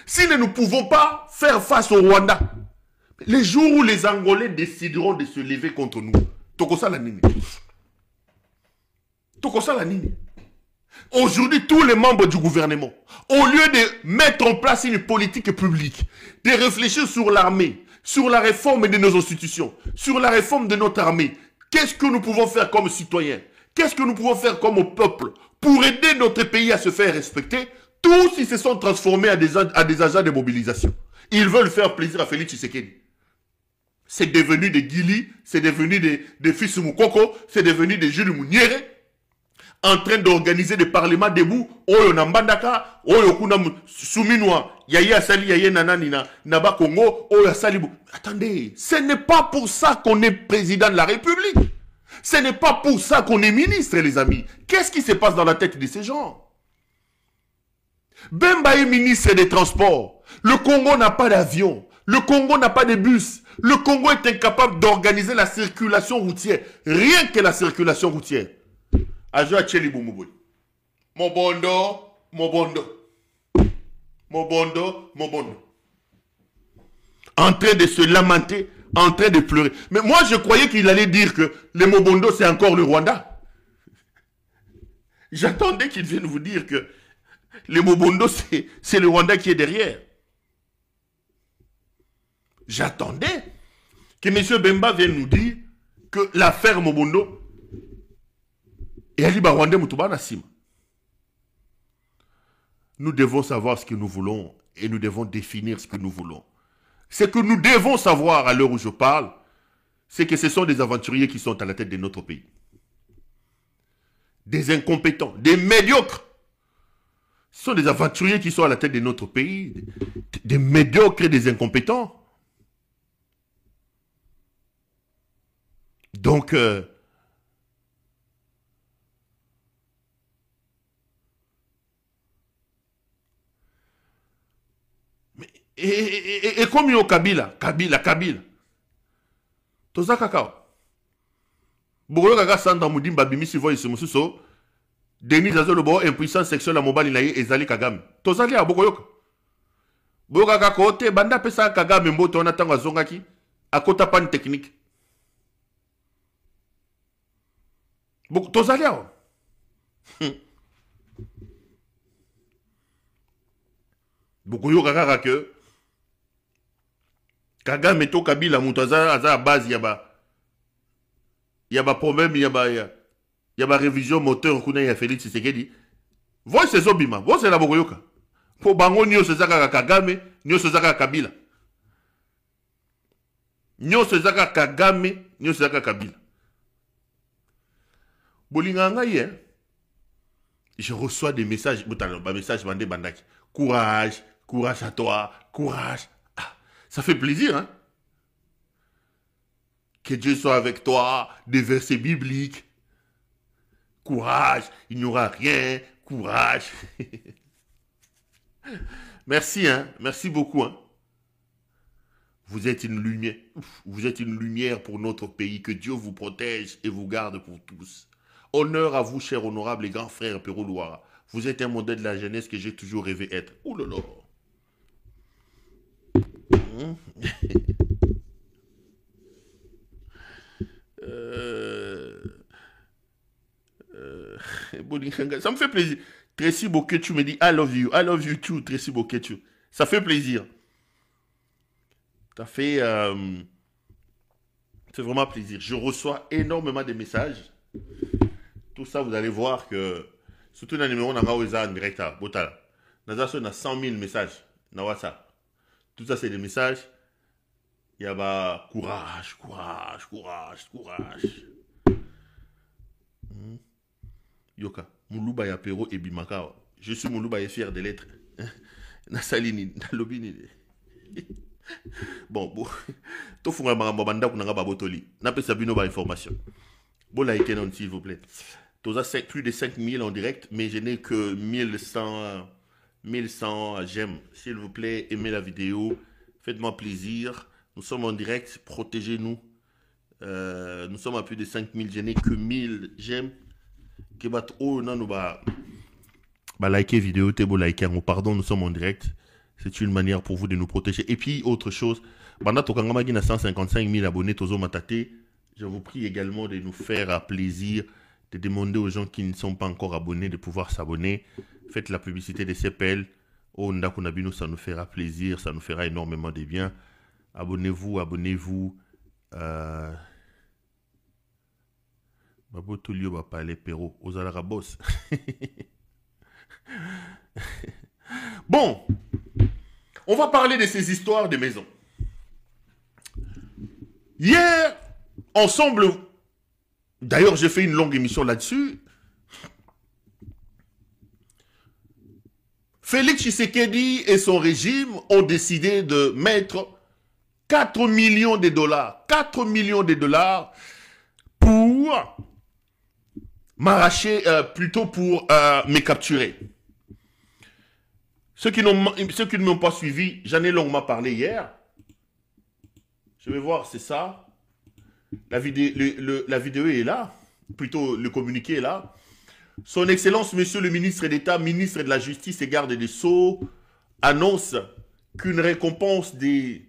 Speaker 1: si nous ne pouvons pas faire face au Rwanda, les jours où les Angolais décideront de se lever contre nous, Tokosa la nini. Tout ça la nini. Aujourd'hui, tous les membres du gouvernement, au lieu de mettre en place une politique publique, de réfléchir sur l'armée, sur la réforme de nos institutions, sur la réforme de notre armée, qu'est-ce que nous pouvons faire comme citoyens? Qu'est-ce que nous pouvons faire comme peuple pour aider notre pays à se faire respecter? Tous ils se sont transformés à des agents de mobilisation. Ils veulent faire plaisir à Félix Tshisekedi. C'est devenu des Guili, c'est devenu des fils Moukoko, c'est devenu des Jules Mouniere, en train d'organiser des parlements debout. Oyo Nambandaka, Oyo Kuna Souminwa, Yaya Sali, Yaya Nanani, Naba Congo, Oyo Sali. Attendez, ce n'est pas pour ça qu'on est président de la République. Ce n'est pas pour ça qu'on est ministre, les amis. Qu'est-ce qui se passe dans la tête de ces gens? Bemba est ministre des Transports. Le Congo n'a pas d'avion. Le Congo n'a pas de bus. Le Congo est incapable d'organiser la circulation routière. Rien que la circulation routière. Ajoa Tcheli Boumouboui. Mon bondo, mon bondo. Mon bondo, mon bondo. En train de se lamenter, en train de pleurer. Mais moi, je croyais qu'il allait dire que le Mobondo, c'est encore le Rwanda. J'attendais qu'il vienne vous dire que le Mobondo, c'est le Rwanda qui est derrière. J'attendais que M. Bemba vienne nous dire que l'affaire Mobondo est Ali Rwanda Moutouba Nassima. Nous devons savoir ce que nous voulons et nous devons définir ce que nous voulons. Ce que nous devons savoir à l'heure où je parle, c'est que ce sont des aventuriers qui sont à la tête de notre pays. Des incompétents, des médiocres. Ce sont des aventuriers qui sont à la tête de notre pays, des médiocres et des incompétents. Donc, et comme yo Kabila. Toza kakao. Bogoyo kaka sanda mudimba bimisi voice mususo. Denis Azolo bo impuissance sexuelle à mobile na ye ezali Kagame. Tozali a bogoyoka. Bogoyo kaka kote banda pesa Kagame mboto na tanga zongaki akota pan technique. Tozali a. Bogoyo kaka que Kagame to Kabila mutaza aza base yaba problème yaba révision moteur kuna ya Félix Tshisekedi. Voice c'est Zobima, voice c'est la bogoyoka. Po bango nyo sezaka Kagame, nyo sezaka Kabila. Nyo sezaka Kagame, nyo sezaka Kabila. Bolinganga hier, je reçois des messages, message bandé bandaki. Courage, courage à toi, courage. Ça fait plaisir, hein? Que Dieu soit avec toi, des versets bibliques. Courage, il n'y aura rien, courage. Merci, hein? Merci beaucoup, hein? Vous êtes une lumière. Vous êtes une lumière pour notre pays. Que Dieu vous protège et vous garde pour tous. Honneur à vous, cher honorable et grand frère Pérou Loira. Vous êtes un modèle de la jeunesse que j'ai toujours rêvé être. Ouh là là. Ça me fait plaisir. Tracy Boketu me dit I love you too, Tracy Boketu. Ça fait plaisir. Ça fait c'est vraiment plaisir. Je reçois énormément de messages. Tout ça, vous allez voir que surtout dans le numéro en direct à Botal. Nous avons 100 000 messages dans WhatsApp. Tout ça, c'est des messages. Il y a courage, courage, courage, courage. Yoka, Moulouba ya Pero et Bimaka. Je suis Moulouba et fier de l'être. Nasalini, Nalobini. Bon, tout le monde a babotoli. N'a pas sabino ba information. Bon, likez non, s'il vous plaît. Tous ça, plus de 5000 en direct, mais je n'ai que 1100 j'aime. S'il vous plaît, aimez la vidéo. Faites-moi plaisir. Nous sommes en direct. Protégez-nous. Nous sommes à plus de 5000. Je n'ai que 1000 j'aime. Likez vidéo. Pardon, nous sommes en direct. C'est une manière pour vous de nous protéger. Et puis, autre chose. Banda Tokangama qui a 155 000 abonnés. Tozo Matate. Je vous prie également de nous faire plaisir, de demander aux gens qui ne sont pas encore abonnés de pouvoir s'abonner. Faites la publicité des CPL. Oh, Ndakunabino, ça nous fera plaisir, ça nous fera énormément de bien. Abonnez-vous, abonnez-vous. Babo Tolio va parler Perro, aux Alarabos. Bon, on va parler de ces histoires de maisons. Hier, ensemble, d'ailleurs j'ai fait une longue émission là-dessus, Félix Tshisekedi et son régime ont décidé de mettre 4 millions de dollars, 4 millions de dollars pour m'arracher, plutôt pour me capturer. Ceux qui ne m'ont pas suivi, j'en ai longuement parlé hier. Je vais voir, c'est ça. La vidéo est là, plutôt le communiqué est là. Son Excellence, Monsieur le ministre d'État, ministre de la Justice et garde des Sceaux, annonce qu'une récompense de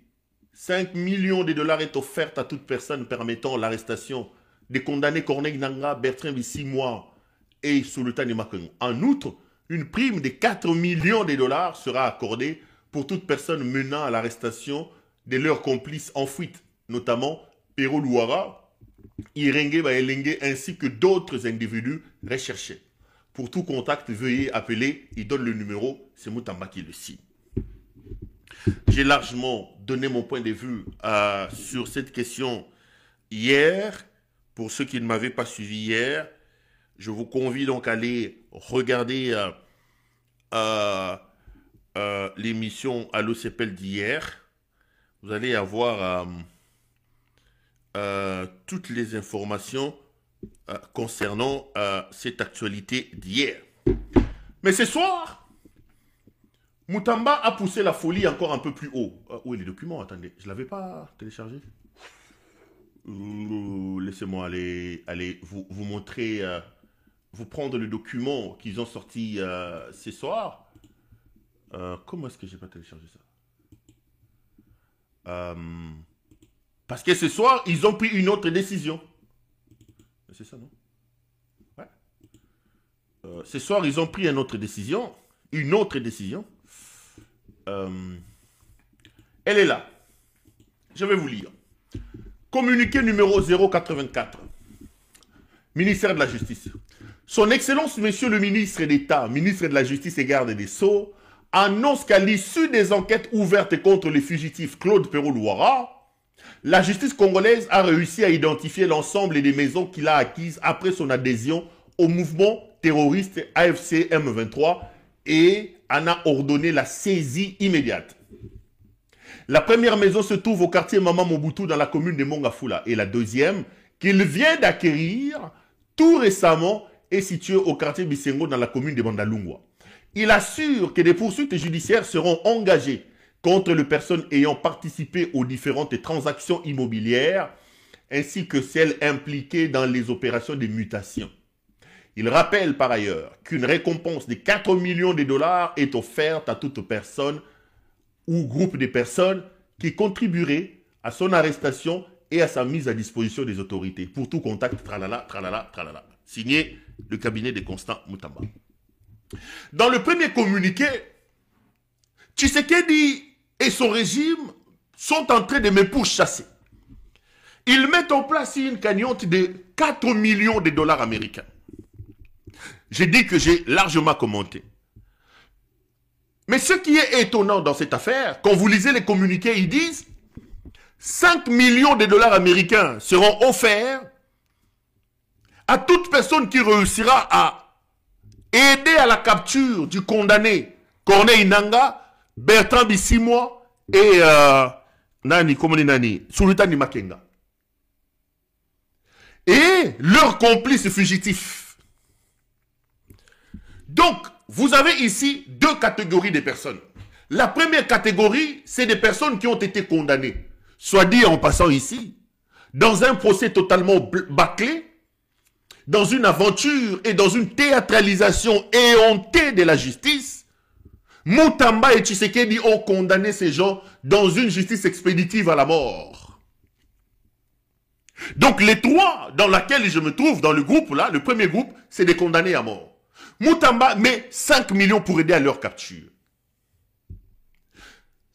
Speaker 1: 5 millions de dollars est offerte à toute personne permettant l'arrestation des condamnés Corneille Nangaa, Bertrand Bisimwa et Sultani Makengo. En outre, une prime de 4 millions de dollars sera accordée pour toute personne menant à l'arrestation de leurs complices en fuite, notamment Pero Luara, Irenge Baelenge ainsi que d'autres individus recherchés. Pour tout contact, veuillez appeler, il donne le numéro, c'est Moutamba qui le signe. J'ai largement donné mon point de vue sur cette question hier. Pour ceux qui ne m'avaient pas suivi hier, je vous convie donc à aller regarder l'émission Allo CPL d'hier. Vous allez avoir toutes les informations concernant cette actualité d'hier. Mais ce soir, Moutamba a poussé la folie encore un peu plus haut. Où est les documents? Attendez, je ne l'avais pas téléchargé. Laissez-moi aller vous montrer, vous prendre le document qu'ils ont sorti ce soir. Comment est-ce que j'ai pas téléchargé ça? Parce que ce soir, ils ont pris une autre décision. C'est ça, non? Ouais. Ce soir, ils ont pris une autre décision. Une autre décision. Elle est là. Je vais vous lire. Communiqué numéro 084. Ministère de la Justice. Son Excellence, Monsieur le ministre d'État, ministre de la Justice et garde des Sceaux, annonce qu'à l'issue des enquêtes ouvertes contre le fugitif Claude Pero Luara, la justice congolaise a réussi à identifier l'ensemble des maisons qu'il a acquises après son adhésion au mouvement terroriste AFC M23 et en a ordonné la saisie immédiate. La première maison se trouve au quartier Mama Mobutu dans la commune de Mongafula et la deuxième, qu'il vient d'acquérir tout récemment, est située au quartier Bisengo dans la commune de Bandalungwa. Il assure que des poursuites judiciaires seront engagées contre les personnes ayant participé aux différentes transactions immobilières ainsi que celles impliquées dans les opérations de mutation. Il rappelle par ailleurs qu'une récompense de 4 millions de dollars est offerte à toute personne ou groupe de personnes qui contribueraient à son arrestation et à sa mise à disposition des autorités. Pour tout contact, tralala, tralala, tralala. Signé le cabinet de Constant Moutamba. Dans le premier communiqué, Tshisekedi et son régime sont en train de me pourchasser. Ils mettent en place une cagnotte de 4 millions de dollars américains. J'ai dit que j'ai largement commenté. Mais ce qui est étonnant dans cette affaire, quand vous lisez les communiqués, ils disent 5 millions de dollars américains seront offerts à toute personne qui réussira à aider à la capture du condamné Corneille Nangaa, Bertrand Bisimwa et Sultani Makenga. Et leurs complices fugitifs. Donc, vous avez ici deux catégories de personnes. La première catégorie, c'est des personnes qui ont été condamnées. Soit dit en passant ici, dans un procès totalement bâclé, dans une aventure et dans une théâtralisation éhontée de la justice, Moutamba et Tshisekedi ont condamné ces gens dans une justice expéditive à la mort. Donc les trois dans lesquels je me trouve, dans le groupe là, le premier groupe, c'est des condamnés à mort. Moutamba met 5 millions pour aider à leur capture.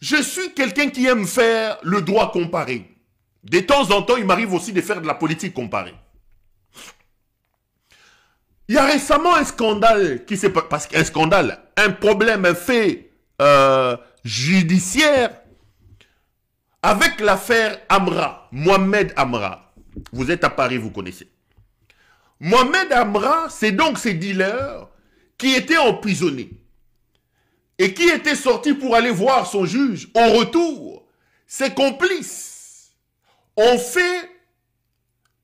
Speaker 1: Je suis quelqu'un qui aime faire le droit comparé. De temps en temps, il m'arrive aussi de faire de la politique comparée. Il y a récemment un scandale qui s'est passé, parce qu'un scandale, un problème, un fait judiciaire avec l'affaire Amra, Mohamed Amra. Vous êtes à Paris, vous connaissez. Mohamed Amra, c'est donc ces dealers qui étaient emprisonnés et qui étaient sortis pour aller voir son juge. Au retour, ses complices ont fait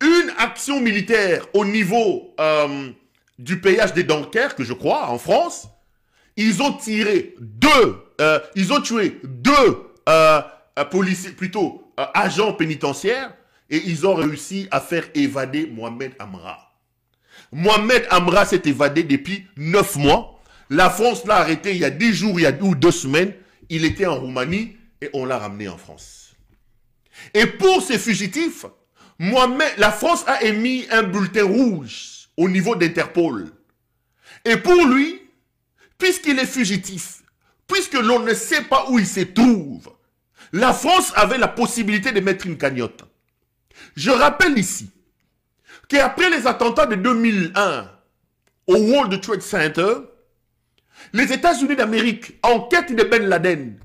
Speaker 1: une action militaire au niveau du péage des Dunkerque, je crois, en France. Ils ont tiré ils ont tué deux policiers, plutôt agents pénitentiaires, et ils ont réussi à faire évader Mohamed Amra. Mohamed Amra s'est évadé depuis 9 mois. La France l'a arrêté il y a 10 jours, ou 2 semaines. Il était en Roumanie et on l'a ramené en France. Et pour ces fugitifs, la France a émis un bulletin rouge au niveau d'Interpol. Et pour lui, puisqu'il est fugitif, puisque l'on ne sait pas où il se trouve, la France avait la possibilité de mettre une cagnotte. Je rappelle ici qu'après les attentats de 2001 au World Trade Center, les États-Unis d'Amérique, en quête de Ben Laden,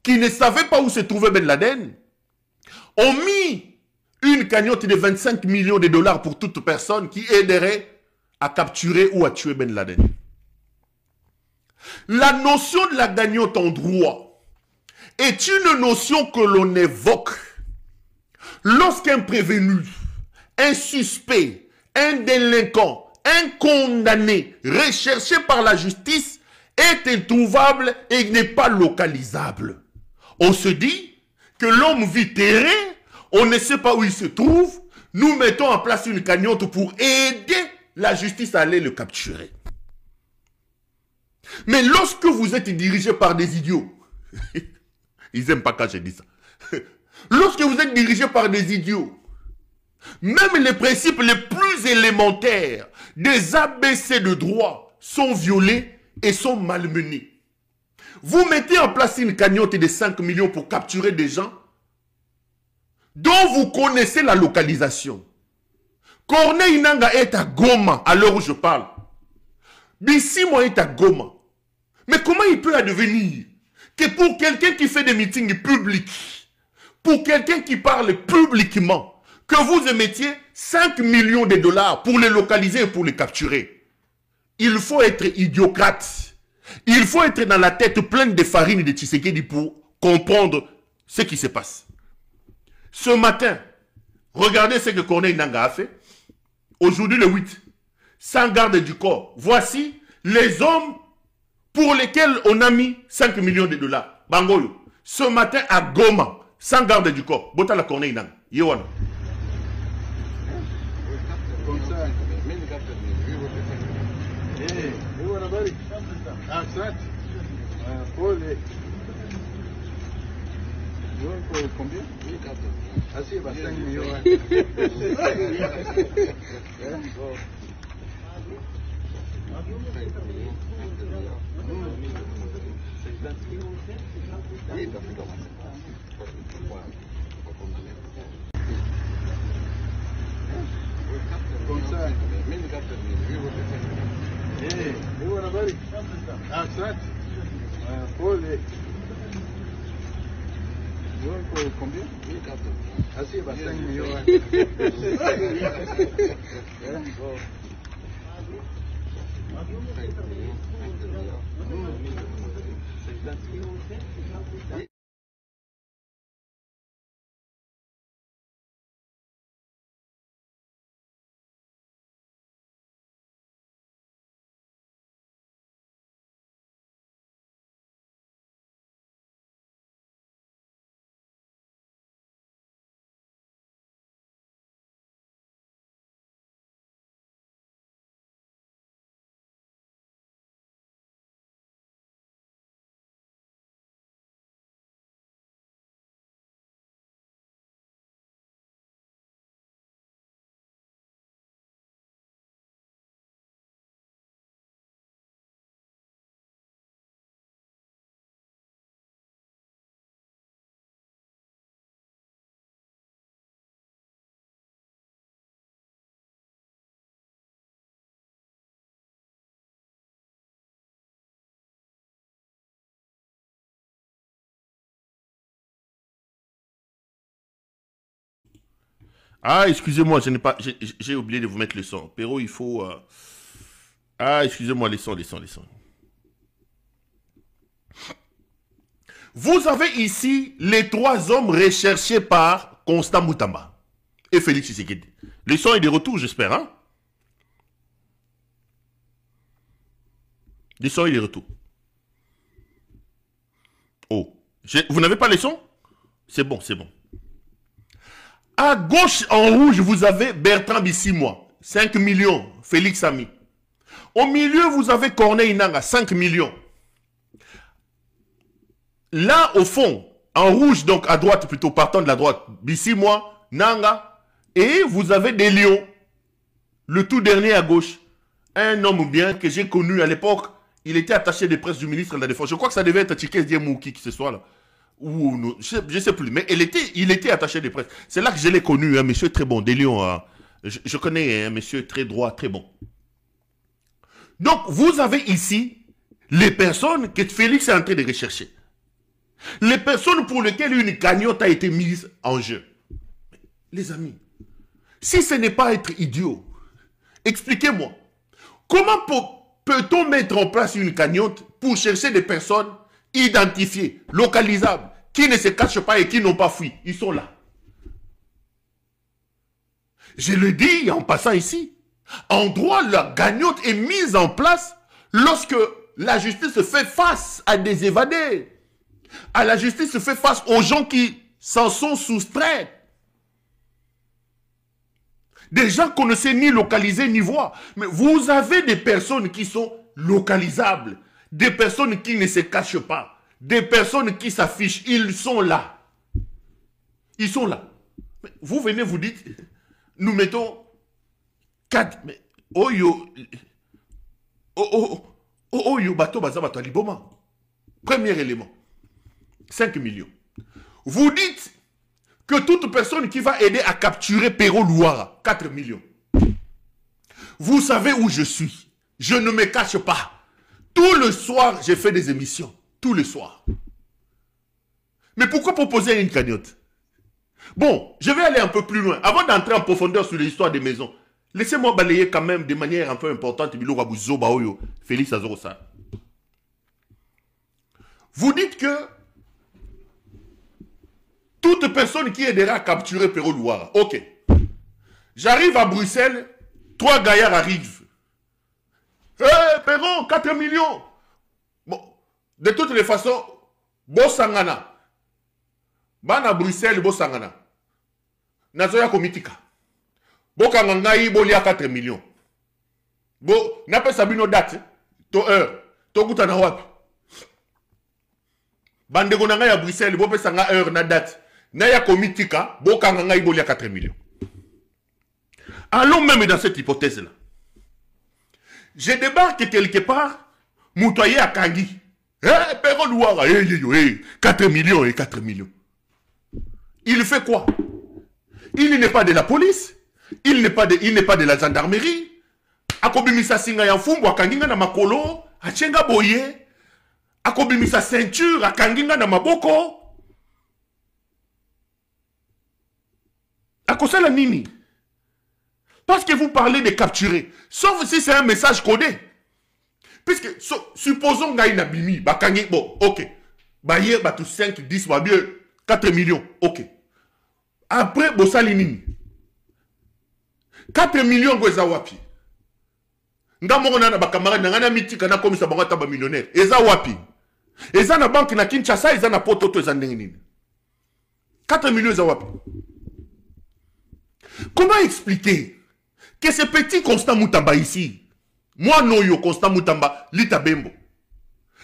Speaker 1: qui ne savaient pas où se trouvait Ben Laden, ont mis une cagnotte de 25 millions de dollars pour toute personne qui aiderait à capturer ou à tuer Ben Laden. La notion de la cagnotte en droit est une notion que l'on évoque lorsqu'un prévenu, un suspect, un délinquant, un condamné recherché par la justice est introuvable et n'est pas localisable. On se dit que l'homme vit terré, on ne sait pas où il se trouve, nous mettons en place une cagnotte pour aider la justice à aller le capturer. Mais lorsque vous êtes dirigé par des idiots, ils n'aiment pas quand je dis ça, lorsque vous êtes dirigé par des idiots, même les principes les plus élémentaires des ABC de droit sont violés et sont malmenés. Vous mettez en place une cagnotte de 5 millions pour capturer des gens dont vous connaissez la localisation. Corneille Nangaa est à Goma à l'heure où je parle. Bissimo est à Goma. Mais comment il peut advenir que pour quelqu'un qui fait des meetings publics, pour quelqu'un qui parle publiquement, que vous émettiez 5 millions de dollars pour les localiser et pour les capturer? Il faut être idiocrate. Il faut être dans la tête pleine de farine de Tshisekedi pour comprendre ce qui se passe. Ce matin, regardez ce que Corneille Nangaa a fait. Aujourd'hui, le 8, sans garde du corps. Voici les hommes pour lesquels on a mis 5 millions de dollars. Bangoyo. Ce matin à Goma, sans garde du corps. Bota la Corneille Nangaa. Yewana.
Speaker 3: Combien? Ah si, bah 5 millions. Comme ça, 1004 Ah, ça? Combien? Ah si, bah 5 millions.
Speaker 1: Ah, excusez-moi, je n'ai pas... J'ai oublié de vous mettre le son. Perrault, il faut... Ah, excusez-moi, les sons. Vous avez ici les 3 hommes recherchés par Constant Moutamba et Félix Tshisekedi. Le son est de retour, j'espère, hein? Le son est de retour. Oh, vous n'avez pas les sons? C'est bon, c'est bon. À gauche, en rouge, vous avez Bertrand Bissimois, 5 millions, Félix Ami. Au milieu, vous avez Corneille Nanga, 5 millions. Là, au fond, en rouge, donc à droite, plutôt partant de la droite, Bissimois, Nanga, et vous avez des lions. Le tout dernier à gauche, un homme bien que j'ai connu à l'époque, il était attaché de presse du ministre de la Défense. Je crois que ça devait être Tchikes Diemouki qui ce soit là. Ou, je ne sais plus, mais il était attaché de presse. C'est là que je l'ai connu, un monsieur très bon, des lions. Je connais un monsieur très droit, très bon. Donc, vous avez ici les personnes que Félix est en train de rechercher. Les personnes pour lesquelles une cagnotte a été mise en jeu. Les amis, si ce n'est pas être idiot, expliquez-moi, comment peut-on mettre en place une cagnotte pour chercher des personnes identifiées, localisables, qui ne se cachent pas et qui n'ont pas fui? Ils sont là. Je le dis en passant ici. En droit, la cagnotte est mise en place lorsque la justice fait face à des évadés. À la justice fait face aux gens qui s'en sont soustraits. Des gens qu'on ne sait ni localiser ni voir. Mais vous avez des personnes qui sont localisables. Des personnes qui ne se cachent pas. Des personnes qui s'affichent. Ils sont là. Ils sont là. Mais vous venez, vous dites, nous mettons 4. Mais, oh yo. Oh yo, bato baza bato aliboma. Premier élément. 5 millions. Vous dites que toute personne qui va aider à capturer Perrault Louara, 4 millions. Vous savez où je suis. Je ne me cache pas. Tout le soir, j'ai fait des émissions. Tout le soir. Mais pourquoi proposer une cagnotte? Bon, je vais aller un peu plus loin. Avant d'entrer en profondeur sur l'histoire des maisons, laissez-moi balayer quand même de manière un peu importante Félix Azorosa. Vous dites que toute personne qui aidera à capturer Perrault Louara. Ok. J'arrive à Bruxelles, 3 gaillards arrivent. Hey, Perrault, 4 millions. Bon, de toutes les façons, Bossangana. Bana Bruxelles, Bossangana. Nazoya Komitika. Bokangangaï, Bolia 4 millions. Bo, n'a pas sabino date. To heure. To goutana wapi. Bandego nanga ya Bruxelles, bo pesanga heure na date. Naya Komitika, Bokangangaï, Bolia 4 millions. Allons même dans cette hypothèse-là. Je débarque quelque part, Moutoyer à Kangi. Perrault Louara, 4 millions et 4 millions. Il fait quoi? Il n'est pas de la police, il n'est pas de la gendarmerie. Akobimisa singa ya mfumbu akanginga na makolo, achenga boye, akobimisa ceinture akanginga na maboko. Akosala nini? Parce que vous parlez de capturer. Sauf si c'est un message codé. Puisque, supposons que vous avez bakangi, bon, ok. Baye, batou 5, 10, 4 millions, ok. Après, bosali nini? 4 millions, vous avez wapi. Ndamoko na bakamara, nangana mitika na komisa bangata ba millionnaire. Eza wapi. Eza na banque na Kinshasa, eza na pototo, eza nini. 4 millions, eza wapi. Comment expliquer que ce petit Constant Moutamba ici, moi Noyo Constant Moutamba, Lita Bembo,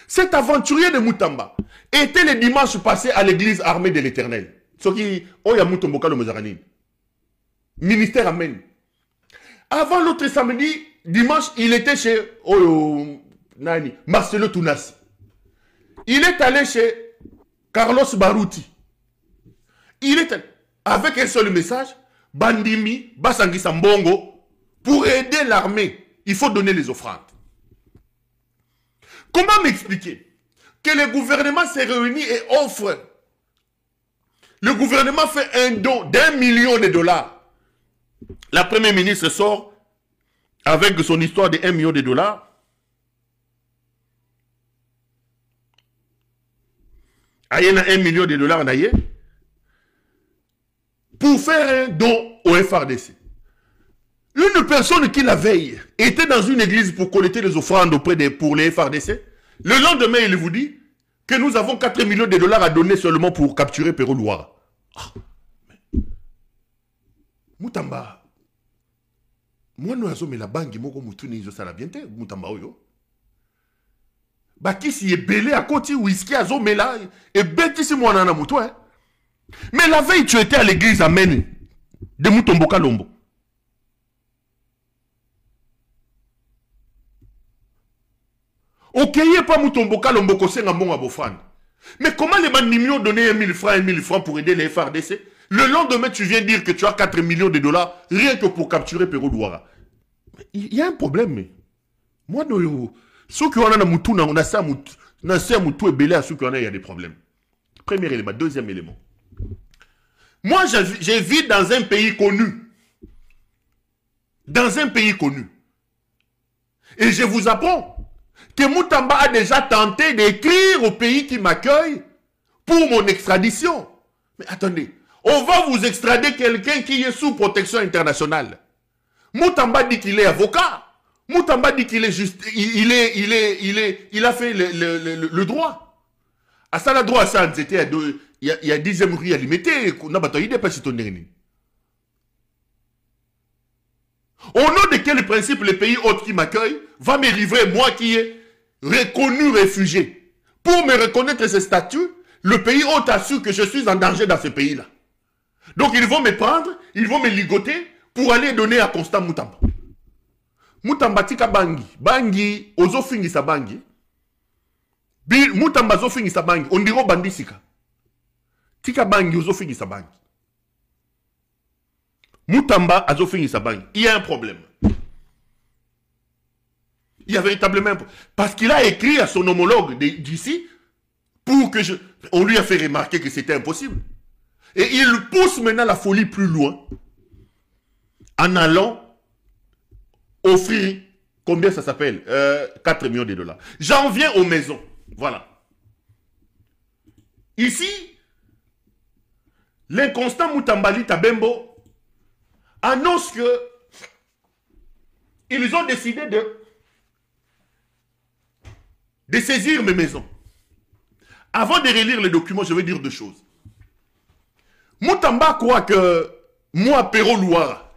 Speaker 1: cet aventurier de Moutamba était le dimanche passé à l'église armée de l'Éternel. Ce qui, Oya Moutomboka le Mozaranin. Ministère Amen. Avant l'autre samedi, dimanche, il était chez Marcelo Tounas. Il est allé chez Carlos Barouti. Il est allé, avec un seul message, Bandimi, Basangi Sambongo, pour aider l'armée, il faut donner les offrandes. Comment m'expliquer que le gouvernement s'est réuni et offre? Le gouvernement fait un don d'1 million de dollars La première ministre sort avec son histoire de 1 million de dollars. Il y a 1 million de dollars pour faire un don au FRDC. Une personne qui la veille était dans une église pour collecter les offrandes pour les FRDC. Le lendemain, il vous dit que nous avons 4 millions de dollars à donner seulement pour capturer Perrault Louara. Moutamba. Moi, nous avons la banque, moi, je ça la bien, Moutamba, yo. Baki si est belé à côté, whisky à zo, mais là, et bête si moi, nana moutou, hein. Mais la veille, tu étais à l'église à Mene, de Moutombo Kalombo. Ok, il n'y a pas Moutombo Kalombo, c'est un bon abofan. Mais comment les millions donné 1 000 francs pour aider les FRDC? Le lendemain, tu viens dire que tu as 4 millions de dollars rien que pour capturer Perrault Louara. Il y a un problème. Mais. Moi, ceux qui ont un moutou, on a ça, moutou et belé à ceux qui ont il y a des problèmes. Premier élément. Deuxième élément. Moi, j'ai vécu dans un pays connu. Dans un pays connu. Et je vous apprends que Moutamba a déjà tenté d'écrire au pays qui m'accueille pour mon extradition. Mais attendez, on va vous extrader quelqu'un qui est sous protection internationale. Moutamba dit qu'il est avocat. Moutamba dit qu'il est juste, il a fait le droit. À ça, le droit, à ça, c'était il y a 10e rue à limiter. On a battu, il n'est pas si ton dernier. Au nom de quel principe le pays hôte qui m'accueille va me livrer, moi qui ai reconnu réfugié? Pour me reconnaître ce statut, le pays hôte assure que je suis en danger dans ce pays-là. Donc ils vont me prendre, ils vont me ligoter pour aller donner à Constant Moutamba. Moutamba tika bangi. Bangi, ozo fingi sa bangi. Moutamba zo fingi sa bangi. On dirait bandisika. Tika bangi, ozo fingi sa bangi. Moutamba azo fingi sa bangi. Il y a un problème. Il y a véritablement un problème. Parce qu'il a écrit à son homologue d'ici pour que je... On lui a fait remarquer que c'était impossible. Et il pousse maintenant la folie plus loin en allant offrir, combien ça s'appelle 4 millions de dollars. J'en viens aux maisons. Voilà. Ici, l'inconstant Moutambali Tabembo annonce que ils ont décidé de saisir mes maisons. Avant de relire les documents, je vais dire deux choses. Moutamba croit que moi, Perrault Louara,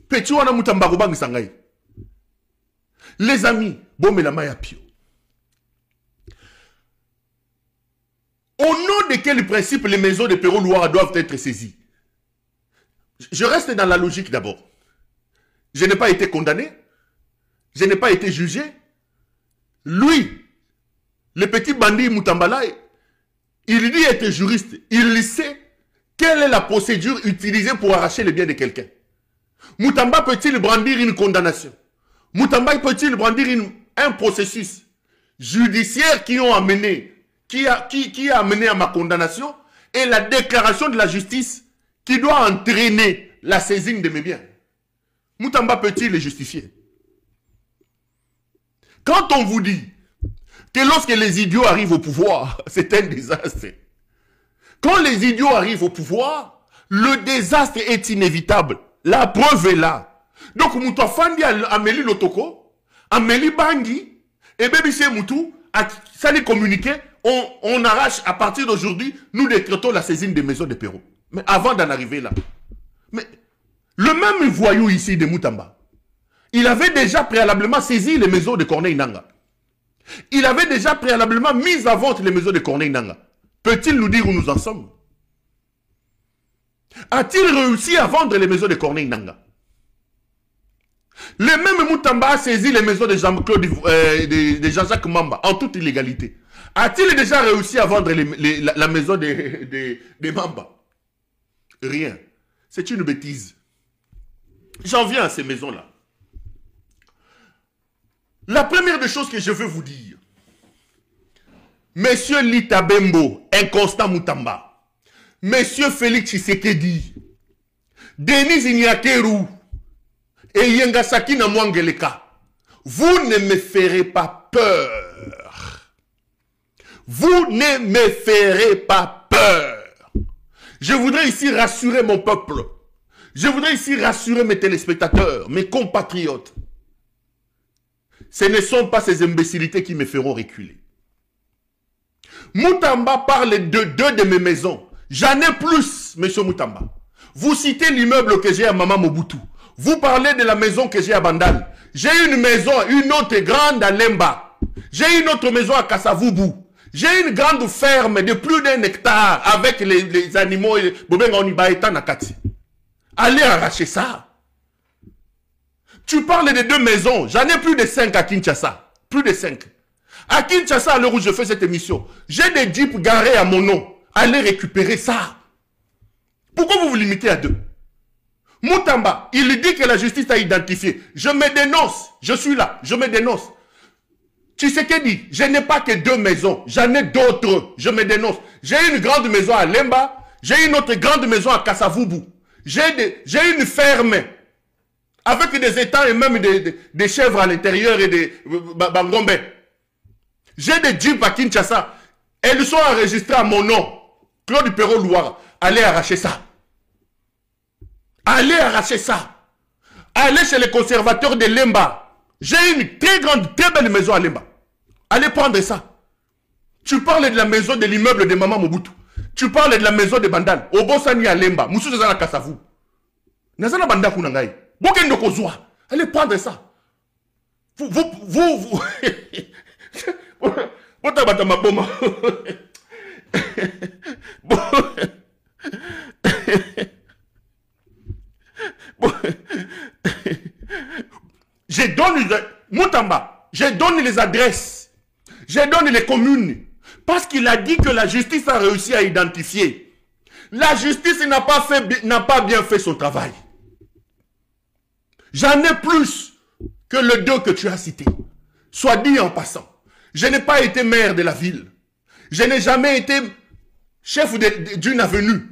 Speaker 1: petit wana Moutamba Roubang Sangaï. Les amis, bon mais la maya pio. Au nom de quel principe les maisons de Perrault Louara doivent être saisies? Je reste dans la logique d'abord. Je n'ai pas été condamné. Je n'ai pas été jugé. Lui, le petit bandit Moutambala, il dit être juriste. Il sait quelle est la procédure utilisée pour arracher les biens de quelqu'un. Moutamba peut-il brandir une condamnation? Moutamba peut-il brandir un processus judiciaire qui a amené à ma condamnation et la déclaration de la justice qui doit entraîner la saisine de mes biens? Moutamba peut-il les justifier? Quand on vous dit que lorsque les idiots arrivent au pouvoir, c'est un désastre. Quand les idiots arrivent au pouvoir, le désastre est inévitable. La preuve est là. Donc, Moutou Fandi Amélie Lotoko, Amélie Bangui, et Bébissé Moutou, ça les communiquer, on arrache, à partir d'aujourd'hui, nous décrétons la saisine des maisons de Perrault. Mais avant d'en arriver là, mais le même voyou ici de Moutamba, il avait déjà préalablement saisi les maisons de Corneille Nanga. Il avait déjà préalablement mis à vente les maisons de Corneille Nanga. Peut-il nous dire où nous en sommes? A-t-il réussi à vendre les maisons de Corneille Nanga? Le même Moutamba a saisi les maisons de Jean-Claude, de Jean-Jacques Mamba en toute illégalité. A-t-il déjà réussi à vendre la maison de Mamba? Rien. C'est une bêtise. J'en viens à ces maisons-là. La première des choses que je veux vous dire, Monsieur Lita Bembo, inconstant Moutamba, Monsieur Félix Tshisekedi, Denis Ignakeru et Yengasaki na Mwangeleka. Vous ne me ferez pas peur. Vous ne me ferez pas peur. Je voudrais ici rassurer mon peuple. Je voudrais ici rassurer mes téléspectateurs, mes compatriotes. Ce ne sont pas ces imbécilités qui me feront reculer. Moutamba parle de deux de mes maisons. J'en ai plus, monsieur Moutamba. Vous citez l'immeuble que j'ai à Mama Mobutu. Vous parlez de la maison que j'ai à Bandal. J'ai une maison, une autre grande à Lemba. J'ai une autre maison à Kassavubu. J'ai une grande ferme de plus d'1 hectare avec les animaux. Allez arracher ça. Tu parles de 2 maisons. J'en ai plus de 5 à Kinshasa. Plus de 5. À Kinshasa, à l'heure où je fais cette émission, j'ai des jeeps garés à mon nom. Allez récupérer ça. Pourquoi vous vous limitez à 2? Moutamba, il dit que la justice a identifié. Je me dénonce. Je suis là. Je me dénonce. Tu sais qu'il dit, je n'ai pas que 2 maisons. J'en ai d'autres. Je me dénonce. J'ai une grande maison à Lemba. J'ai une autre grande maison à Kassavubu. J'ai une ferme avec des étangs et même des chèvres à l'intérieur et des bangombe. J'ai des jeeps à Kinshasa. Elles sont enregistrées à mon nom. Claude Perrault Loire. Allez arracher ça. Allez arracher ça. Allez chez les conservateurs de Lemba. J'ai une très grande, très belle maison à Lemba. Allez prendre ça. Tu parles de la maison de l'immeuble de Maman Mobutu. Tu parles de la maison de Bandal. Obosani à Lemba. Moussou Zana Kassavu. Nazana Banda Kunangai. Bokendo Kozwa. Allez prendre ça. Vous. Je donne Moutamba, je donne les adresses, je donne les communes, parce qu'il a dit que la justice a réussi à identifier. La justice n'a pas bien fait son travail. J'en ai plus que le 2 que tu as cité. Soit dit en passant, je n'ai pas été maire de la ville. Je n'ai jamais été chef d'une avenue.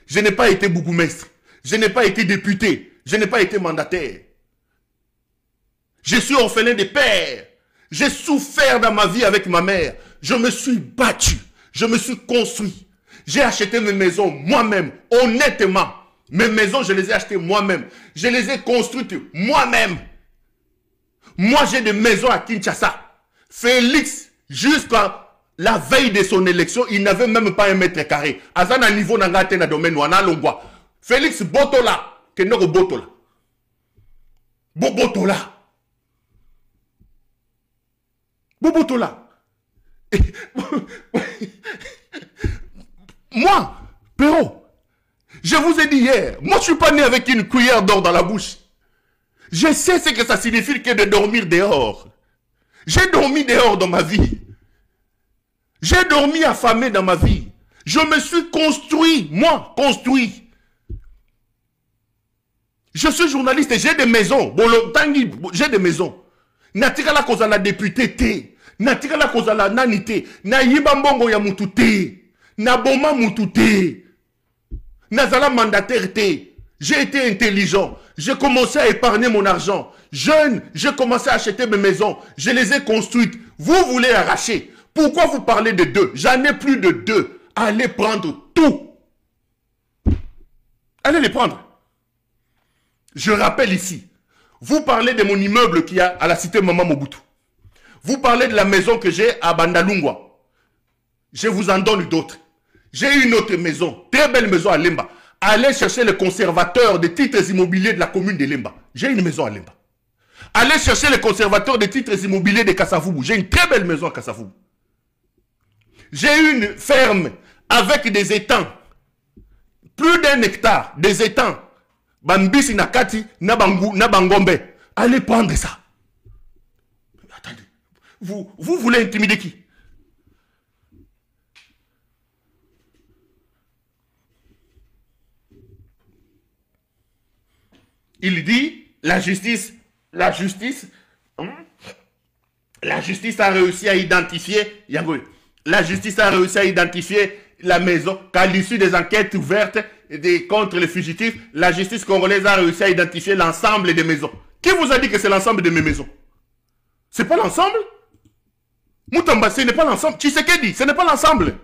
Speaker 1: Je n'ai pas été bourgmestre. Je n'ai pas été député. Je n'ai pas été mandataire. Je suis orphelin de père. J'ai souffert dans ma vie avec ma mère. Je me suis battu. Je me suis construit. J'ai acheté mes maisons moi-même, honnêtement. Mes maisons, je les ai achetées moi-même. Je les ai construites moi-même. Moi, j'ai des maisons à Kinshasa. Félix, jusqu'à la veille de son élection, il n'avait même pas 1 mètre carré. Azana niveau n'angate na domaine wana longwa. Félix Botola, kenoko Botola. Bobotola. Bobotola. Moi, Perrault, je vous ai dit hier, moi je suis pas né avec une cuillère d'or dans la bouche. Je sais ce que ça signifie que de dormir dehors. J'ai dormi dehors dans ma vie. J'ai dormi affamé dans ma vie. Je me suis construit, moi, construit. Je suis journaliste et j'ai des maisons. J'ai des maisons. Natika la cause la député te. Natika la cause la nanite. Na yibambongo ya mutute. Na boma mutute. Nazala mandataire te. J'ai été intelligent. J'ai commencé à épargner mon argent. Jeune, j'ai commencé à acheter mes maisons. Je les ai construites. Vous voulez arracher. Pourquoi vous parlez de 2? J'en ai plus de 2. Allez prendre tout. Allez les prendre. Je rappelle ici. Vous parlez de mon immeuble qui a à la cité Maman Mobutu. Vous parlez de la maison que j'ai à Bandalungwa. Je vous en donne d'autres. J'ai une autre maison. Très belle maison à Lemba. Allez chercher le conservateur des titres immobiliers de la commune de Lemba. J'ai une maison à Lemba. Allez chercher le conservateur des titres immobiliers de Kassavubu. J'ai une très belle maison à Kassavubu. J'ai une ferme avec des étangs. Plus d'1 hectare. Des étangs. Bambisi Nakati, Nabangombe. Allez prendre ça. Attendez. Vous voulez intimider qui? Il dit, la justice a réussi à identifier, la justice a réussi à identifier la maison, qu'à l'issue des enquêtes ouvertes contre les fugitifs, la justice congolaise a réussi à identifier l'ensemble des maisons. Qui vous a dit que c'est l'ensemble de mes maisons? C'est pas l'ensemble? Moutamba, ce n'est pas l'ensemble. Tshisekedi, ce n'est pas l'ensemble.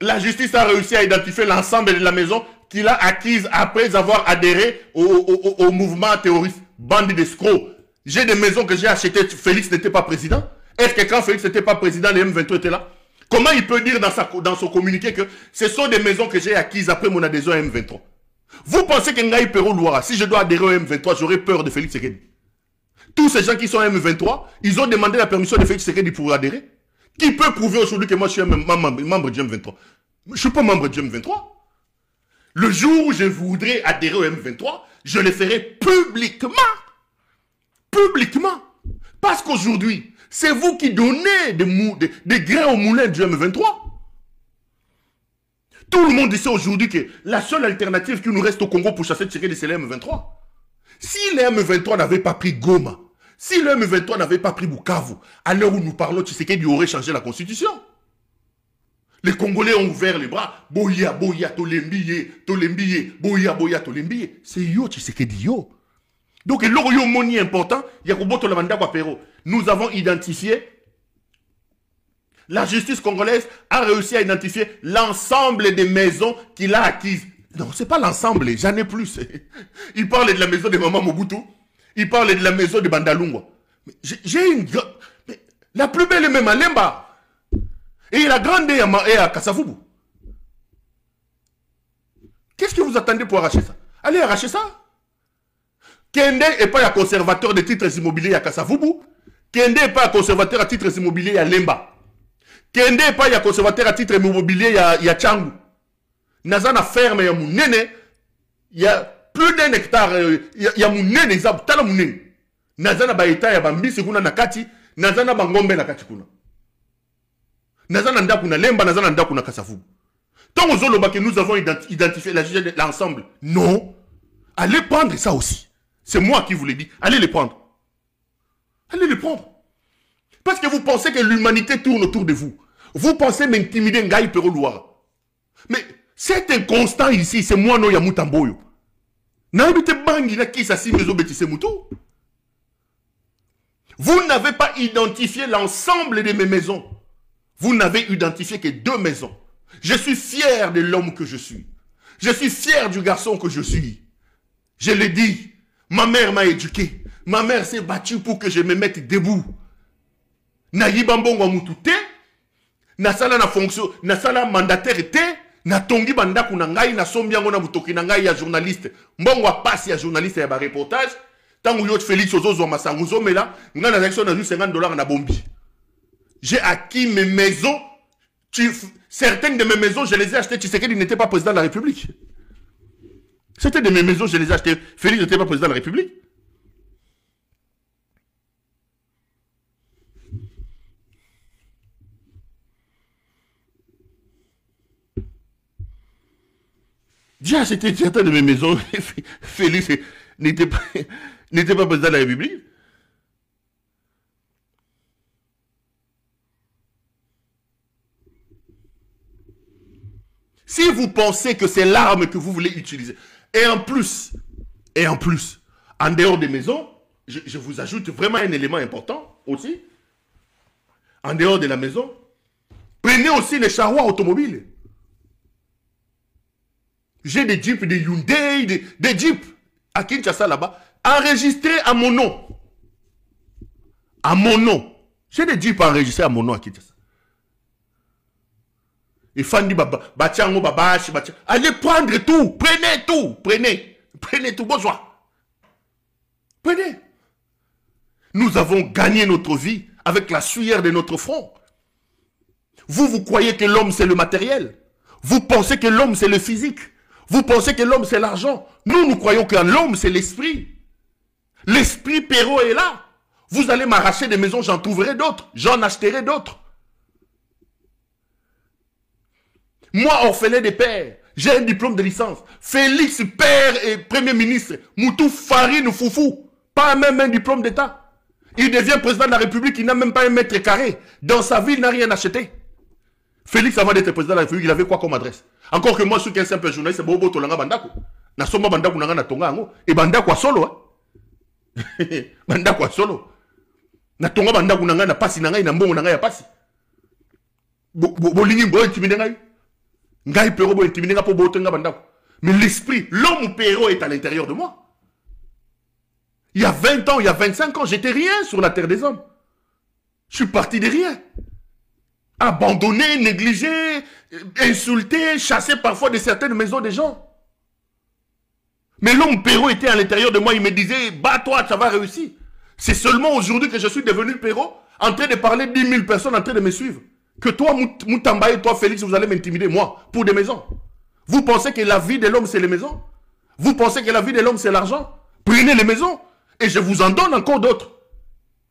Speaker 1: La justice a réussi à identifier l'ensemble de la maison qu'il a acquise après avoir adhéré au mouvement terroriste. Bande d'escrocs. J'ai des maisons que j'ai achetées, Félix n'était pas président. Est-ce que quand Félix n'était pas président, les M23 étaient là? Comment il peut dire dans son communiqué que ce sont des maisons que j'ai acquises après mon adhésion à M23? Vous pensez que Ngaï Perro Louara, si je dois adhérer au M23, j'aurais peur de Félix Tshisekedi? Tous ces gens qui sont M23, ils ont demandé la permission de Félix Tshisekedi pour adhérer. Qui peut prouver aujourd'hui que moi je suis un membre du M23? Je ne suis pas membre du M23. Le jour où je voudrais adhérer au M23, je le ferai publiquement. Publiquement. Parce qu'aujourd'hui, c'est vous qui donnez des grains au moulin du M23. Tout le monde sait aujourd'hui que la seule alternative qui nous reste au Congo pour chasser Tshisekedi, c'est le M23. Si le M23 n'avait pas pris Goma, si le M23 n'avait pas pris Bukavu, à l'heure où nous parlons, Tshisekedi aurait changé la constitution. Les Congolais ont ouvert les bras. Boya, boya, tolembiye, tolembiye, boya, boya, tolembiye. C'est yo, Tshisekedi yo. Donc, l'orio moni important, nous avons identifié, la justice congolaise a réussi à identifier l'ensemble des maisons qu'il a acquises. Non, c'est pas l'ensemble, j'en ai plus. Il parle de la maison de Maman Mobutu, il parle de la maison de Bandalungwa. J'ai une... La plus belle est même à Lemba. Et la grande est à Kasavubu. Qu'est-ce que vous attendez pour arracher ça? Allez arracher ça. Kende n'est pas un conservateur de titres immobiliers à Kasavubu. Kende n'est pas un conservateur à titres immobiliers à Lemba. Kende n'est pas un conservateur à titres immobiliers à Tchangu. Nazana ferme ya Mounene. Il y a plus d'un hectare. Il y a Mounene. Il y a Tala Mounene. Nazana Baïta ya Bambi Sekuna Nakati. Nazana Bangombe Nakati Kuna. Nazana Ndakuna Lemba. Nazana Ndakuna Kasavubu. Tant aux autres que nous avons identifié l'ensemble. Non. Allez prendre ça aussi. C'est moi qui vous l'ai dit. Allez les prendre. Allez les prendre. Parce que vous pensez que l'humanité tourne autour de vous. Vous pensez m'intimider Ngaï Perro Louara. Mais cet inconstant ici, c'est moi no Yamutamboyo. Vous n'avez pas identifié l'ensemble de mes maisons. Vous n'avez identifié que 2 maisons. Je suis fier de l'homme que je suis. Je suis fier du garçon que je suis. Je l'ai dit. Ma mère m'a éduqué. Ma mère s'est battue pour que je me mette debout. Naïbambongo Moutouté. Nasala na fonction. Nasala mandataire était. Na tongi bandaku na ngai. Na sombiango na butoki na ngai ya journaliste. Mbongo a passé ya journaliste ya ba reportage. Tango yot Félix Ozozo Masanguzo. Mais là, nga na action na $50 na bombi. J'ai acquis mes maisons. Certaines de mes maisons, je les ai achetées. Tshisekedi n'était pas président de la République. C'était de mes maisons, je les ai achetées. Félix n'était pas président de la République. J'ai acheté certaines de mes maisons. Félix n'était pas président de la République. Si vous pensez que c'est l'arme que vous voulez utiliser, et en plus, en dehors des maisons, je vous ajoute vraiment un élément important aussi. En dehors de la maison, prenez aussi les charrois automobiles. J'ai des jeeps, des Hyundai, des jeeps à Kinshasa là-bas, enregistrés à mon nom. À mon nom. J'ai des jeeps enregistrés à mon nom à Kinshasa. Et Fandi Batiango Babashi, allez prendre tout, prenez tout, prenez tout, bonsoir. Prenez. Nous avons gagné notre vie avec la sueur de notre front. Vous croyez que l'homme c'est le matériel. Vous pensez que l'homme c'est le physique. Vous pensez que l'homme c'est l'argent. Nous croyons que l'homme c'est l'esprit. L'esprit Perro est là. Vous allez m'arracher des maisons, j'en trouverai d'autres, j'en achèterai d'autres. Moi, orphelin de père, j'ai un diplôme de licence. Félix, père et premier ministre. Moutou Farine Foufou. Pas même un diplôme d'État. Il devient président de la République, il n'a même pas 1 mètre carré. Dans sa ville, il n'a rien acheté. Félix, avant d'être président de la République, il avait quoi comme adresse? Encore que moi, je suis qu'un simple journaliste, c'est Bobo Tolanga Bandako. Na soma Bandako Nanga na Tonga Ango. Et Bandako a solo, hein? Bandako a solo. Na Tonga Bandako Nanga na pasi Nanga, na Mbongo Nanga ya pasi. Bolingi Bo intimidé Ngai. Ngai Pero Bo intimidé Nga po Bo Tonga Bandako. Mais l'esprit, l'homme Pero est à l'intérieur de moi. Il y a 20 ans, il y a 25 ans, j'étais rien sur la terre des hommes. Je suis parti de rien. Abandonné, négligé, insulté, chassé parfois de certaines maisons des gens. Mais l'homme Perrault était à l'intérieur de moi, il me disait, bats-toi, ça va réussir. C'est seulement aujourd'hui que je suis devenu Perrault, en train de parler 10 000 personnes en train de me suivre. Que toi, Moutamba et toi, Félix, vous allez m'intimider, moi, pour des maisons. Vous pensez que la vie de l'homme, c'est les maisons? Vous pensez que la vie de l'homme, c'est l'argent? Prenez les maisons, et je vous en donne encore d'autres.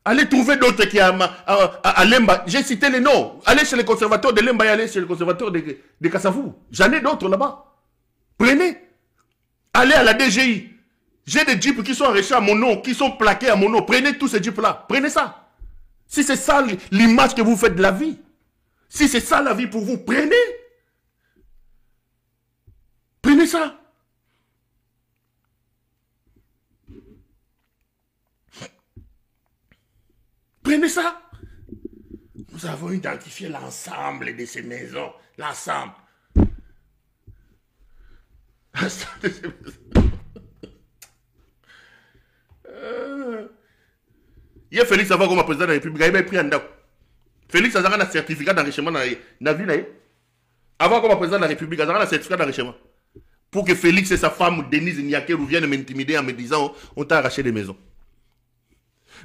Speaker 1: Allez trouver d'autres qui à Lemba. J'ai cité les noms. Allez chez les conservateurs de Lemba et allez chez les conservateurs de Kassavou. J'en ai d'autres là-bas. Prenez. Allez à la DGI. J'ai des jeeps qui sont enrichis à mon nom, qui sont plaqués à mon nom. Prenez tous ces jeeps-là. Prenez ça. Si c'est ça l'image que vous faites de la vie, si c'est ça la vie pour vous, prenez. Prenez ça. Prenez ça. Nous avons identifié l'ensemble de ces maisons. L'ensemble. Il y a Félix avant comme président de la République. Il a pris un dako. Félix a un certificat d'enrichissement dans la ville. Avant comme président de la République, il a un certificat d'enrichissement. Pour que Félix et sa femme, Denise Niakeru, viennent m'intimider en me disant on t'a arraché des maisons.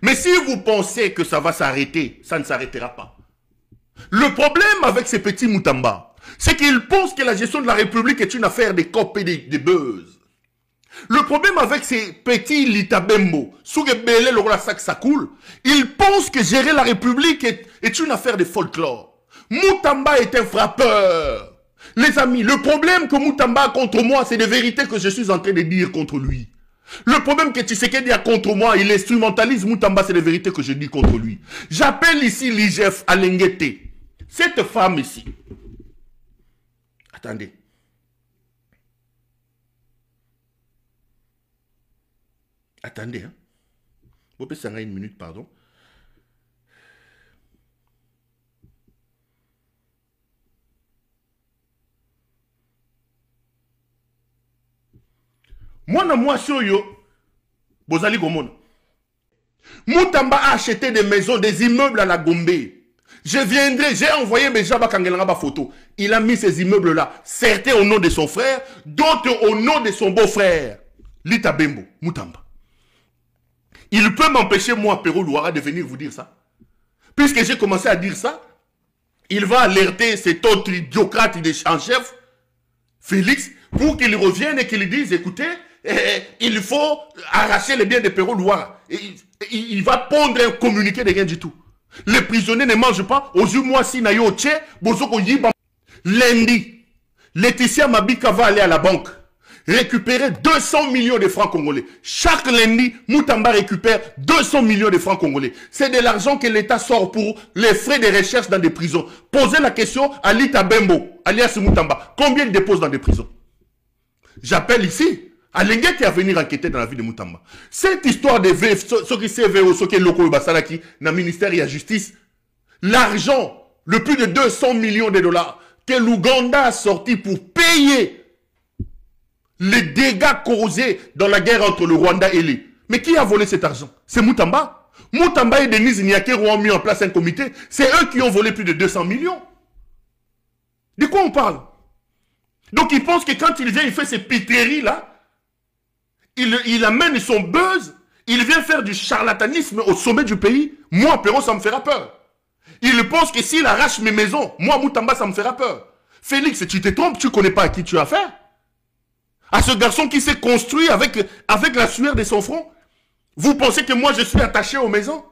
Speaker 1: Mais si vous pensez que ça va s'arrêter, ça ne s'arrêtera pas. Le problème avec ces petits Moutamba, c'est qu'ils pensent que la gestion de la République est une affaire de cop et de buzz. Le problème avec ces petits Litabembo, ça coule, ils pensent que gérer la République est une affaire de folklore. Moutamba est un frappeur. Les amis, le problème que Moutamba a contre moi, c'est des vérités que je suis en train de dire contre lui. Le problème que Tshisekedi a contre moi, il instrumentalise Moutamba, c'est les vérités que je dis contre lui. J'appelle ici l'IGF Alengete. Cette femme ici. Attendez. Attendez, hein. Vous pouvez s'en une minute, pardon. Moi, soyo, Bozali Gomona. Moutamba a acheté des maisons, des immeubles à la Gombe. Je viendrai, j'ai envoyé mes gens à photo. Il a mis ces immeubles-là, certains au nom de son frère, d'autres au nom de son beau-frère. Lita Bembo, Moutamba. Il peut m'empêcher, moi, Perrault Louara, de venir vous dire ça. Puisque j'ai commencé à dire ça, il va alerter cet autre idiocrate en chef, Félix, pour qu'il revienne et qu'il dise, écoutez, il faut arracher les biens de Perrault Louara. Il va pondre un communiqué de rien du tout. Les prisonniers ne mangent pas. Lundi, Laetitia Mabika va aller à la banque récupérer 200 millions de francs congolais. Chaque lundi, Moutamba récupère 200 millions de francs congolais. C'est de l'argent que l'État sort pour les frais de recherche dans des prisons. Posez la question à Lita Bembo, alias Moutamba. Combien il dépose dans des prisons? J'appelle ici Alengete à venir enquêter dans la vie de Moutamba. Cette histoire de ce qui s'est VO, ce qui est loco Basalaki, dans le ministère de la Justice, l'argent, le plus de 200 millions de dollars que l'Ouganda a sorti pour payer les dégâts causés dans la guerre entre le Rwanda et lui. Mais qui a volé cet argent? C'est Moutamba. Moutamba et Denise Niakeru ont mis en place un comité. C'est eux qui ont volé plus de 200 millions. De quoi on parle? Donc il pense que quand il vient, il fait ces pétreries là, il amène son buzz, il vient faire du charlatanisme au sommet du pays. Moi, Perrault, ça me fera peur. Il pense que s'il arrache mes maisons, moi, Moutamba, ça me fera peur. Félix, tu te trompes, tu ne connais pas à qui tu as affaire. À ce garçon qui s'est construit avec la sueur de son front. Vous pensez que moi, je suis attaché aux maisons?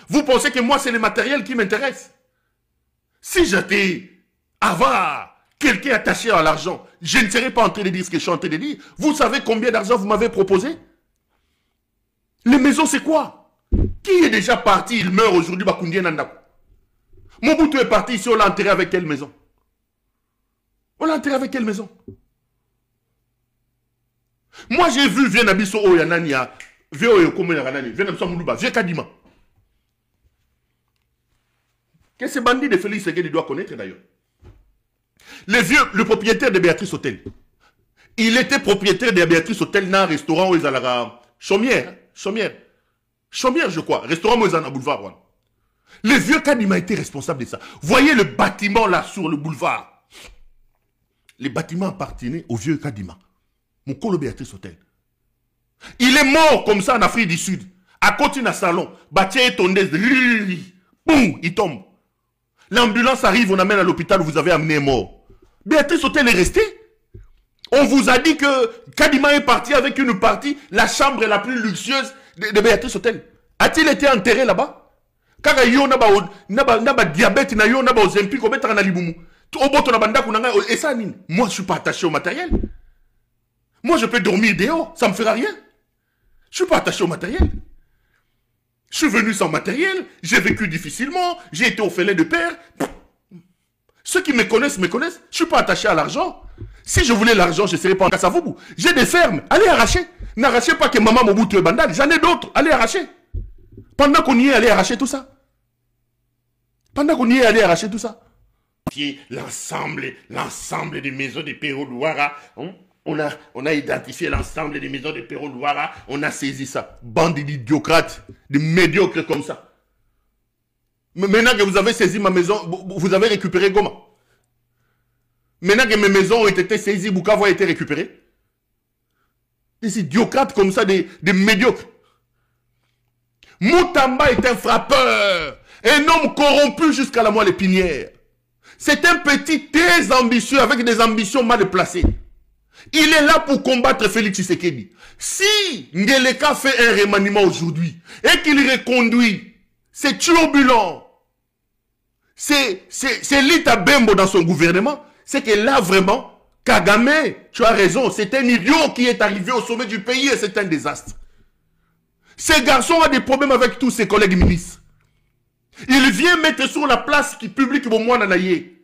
Speaker 1: Vous pensez que moi, c'est le matériel qui m'intéresse? Si j'étais avare, quelqu'un attaché à l'argent, je ne serais pas en train de dire ce que je suis en train de dire. Vous savez combien d'argent vous m'avez proposé? Les maisons, c'est quoi? Qui est déjà parti? Il meurt aujourd'hui, Bakoundien Nandako. Mobutu est parti ici, on l'a enterré avec quelle maison? On l'a enterré avec quelle maison? Moi, j'ai vu Vieux Nabiso Oyanania, Vieux Oyokomenanani, Vieux Nabiso Moulouba, Vieux Kadima. Qu'est-ce que ce bandit de Félix Tshisekedi doit connaître d'ailleurs? Le propriétaire de Béatrice Hôtel, il était propriétaire de Béatrice Hôtel dans un restaurant où ils allaient Chaumière, je crois, restaurant où ils allaient à boulevard. Ouais. Le Vieux Kadima était responsable de ça. Voyez le bâtiment là sur le boulevard. Les bâtiments appartenaient au Vieux Kadima. Mon colo Béatrice Hôtel. Il est mort comme ça en Afrique du Sud. À côté d'un salon. Bâtiment est tombé. Boum, il tombe. L'ambulance arrive, on amène à l'hôpital où vous avez amené mort. Béatrice Hôtel est resté. On vous a dit que Kadima est parti avec une partie, la chambre la plus luxueuse de Béatrice Hôtel. A-t-il été enterré là-bas? Car il y a un diabète, il y a un ozempic, il y a un liboumou. Et ça, moi, je ne suis pas attaché au matériel. Moi, je peux dormir dehors, ça ne me fera rien. Je ne suis pas attaché au matériel. Je suis venu sans matériel, j'ai vécu difficilement, j'ai été orphelin de père. Ceux qui me connaissent, me connaissent. Je ne suis pas attaché à l'argent. Si je voulais l'argent, je ne serais pas en Kassavoubou. J'ai des fermes, allez arracher. N'arrachez pas que maman Mobutu est bandale, j'en ai d'autres, allez arracher. Pendant qu'on y est, allez arracher tout ça. Pendant qu'on y est, allez arracher tout ça. L'ensemble des maisons de Péro Louara, on a identifié l'ensemble des maisons de Péro Louara, on a saisi ça. Bande d'idiocrates, de médiocres comme ça. Mais maintenant que vous avez saisi ma maison, vous avez récupéré Goma. Maintenant que mes maisons ont été saisies, Bukavu a été récupéré. Des idiocrates comme ça, des médiocres. Moutamba est un frappeur, un homme corrompu jusqu'à la moelle épinière. C'est un petit très ambitieux avec des ambitions mal placées. Il est là pour combattre Félix Tshisekedi. Si Ngeleka fait un remaniement aujourd'hui et qu'il reconduit, c'est turbulent, c'est Lita Bembo dans son gouvernement, c'est que là vraiment, Kagame, tu as raison, c'est un idiot qui est arrivé au sommet du pays et c'est un désastre. Ce garçon a des problèmes avec tous ses collègues ministres. Il vient mettre sur la place qui publique mon moine naïe.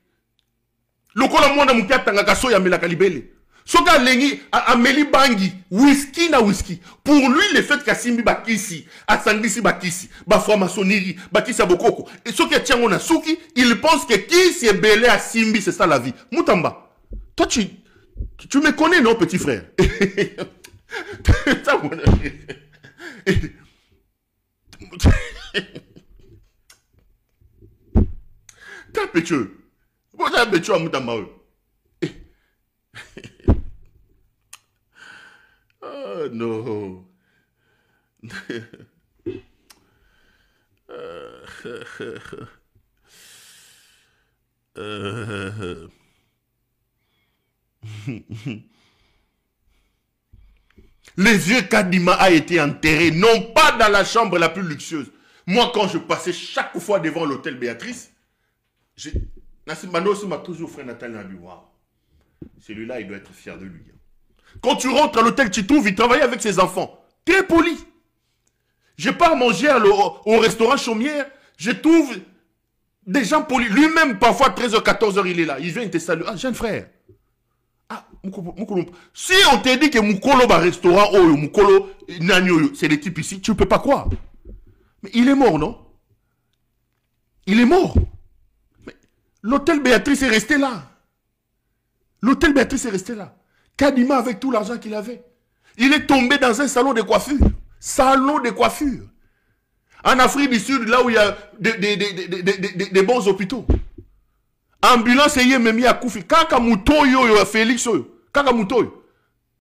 Speaker 1: Le kola moine moukia tangakaso ya mela kalibele. Soka lengi ameli bangi whisky na whisky. Pour lui le fait qu'Asimbi bakisi, Asangisi bakisi, ba franc-maçonnerie, bakisi bokoko. Et soka tiango na suki, il pense que qui s'est belé à Simbi, c'est ça la vie. Moutamba. Toi tu me connais non petit frère. T'as pétueux. Bon, t'as pétueux à Moutamba. Oh non. Le vieux Kadima a été enterré, non pas dans la chambre la plus luxueuse. Moi, quand je passais chaque fois devant l'hôtel Béatrice, Nassim Mano m'a toujours fait Nathalie Nabiwa. Celui-là, il doit être fier de lui. Quand tu rentres à l'hôtel, tu trouves, il travaille avec ses enfants. Très poli. Je pars manger au restaurant Chaumière, je trouve des gens polis. Lui-même, parfois, 13h, 14h, il est là. Il vient te saluer. Ah, jeune frère. Ah, Moukolo. Si on te dit que Moukolo va restaurant, Moukolo, c'est des types ici, tu ne peux pas croire. Mais il est mort, non? Il est mort. Mais l'hôtel Béatrice est resté là. L'hôtel Béatrice est resté là. Kadima avec tout l'argent qu'il avait. Il est tombé dans un salon de coiffure. Salon de coiffure. En Afrique du Sud, là où il y a des bons hôpitaux. Ambulance est mis à Koufi. Kaka Moutoyo, Félix, Kaka Moutoyo.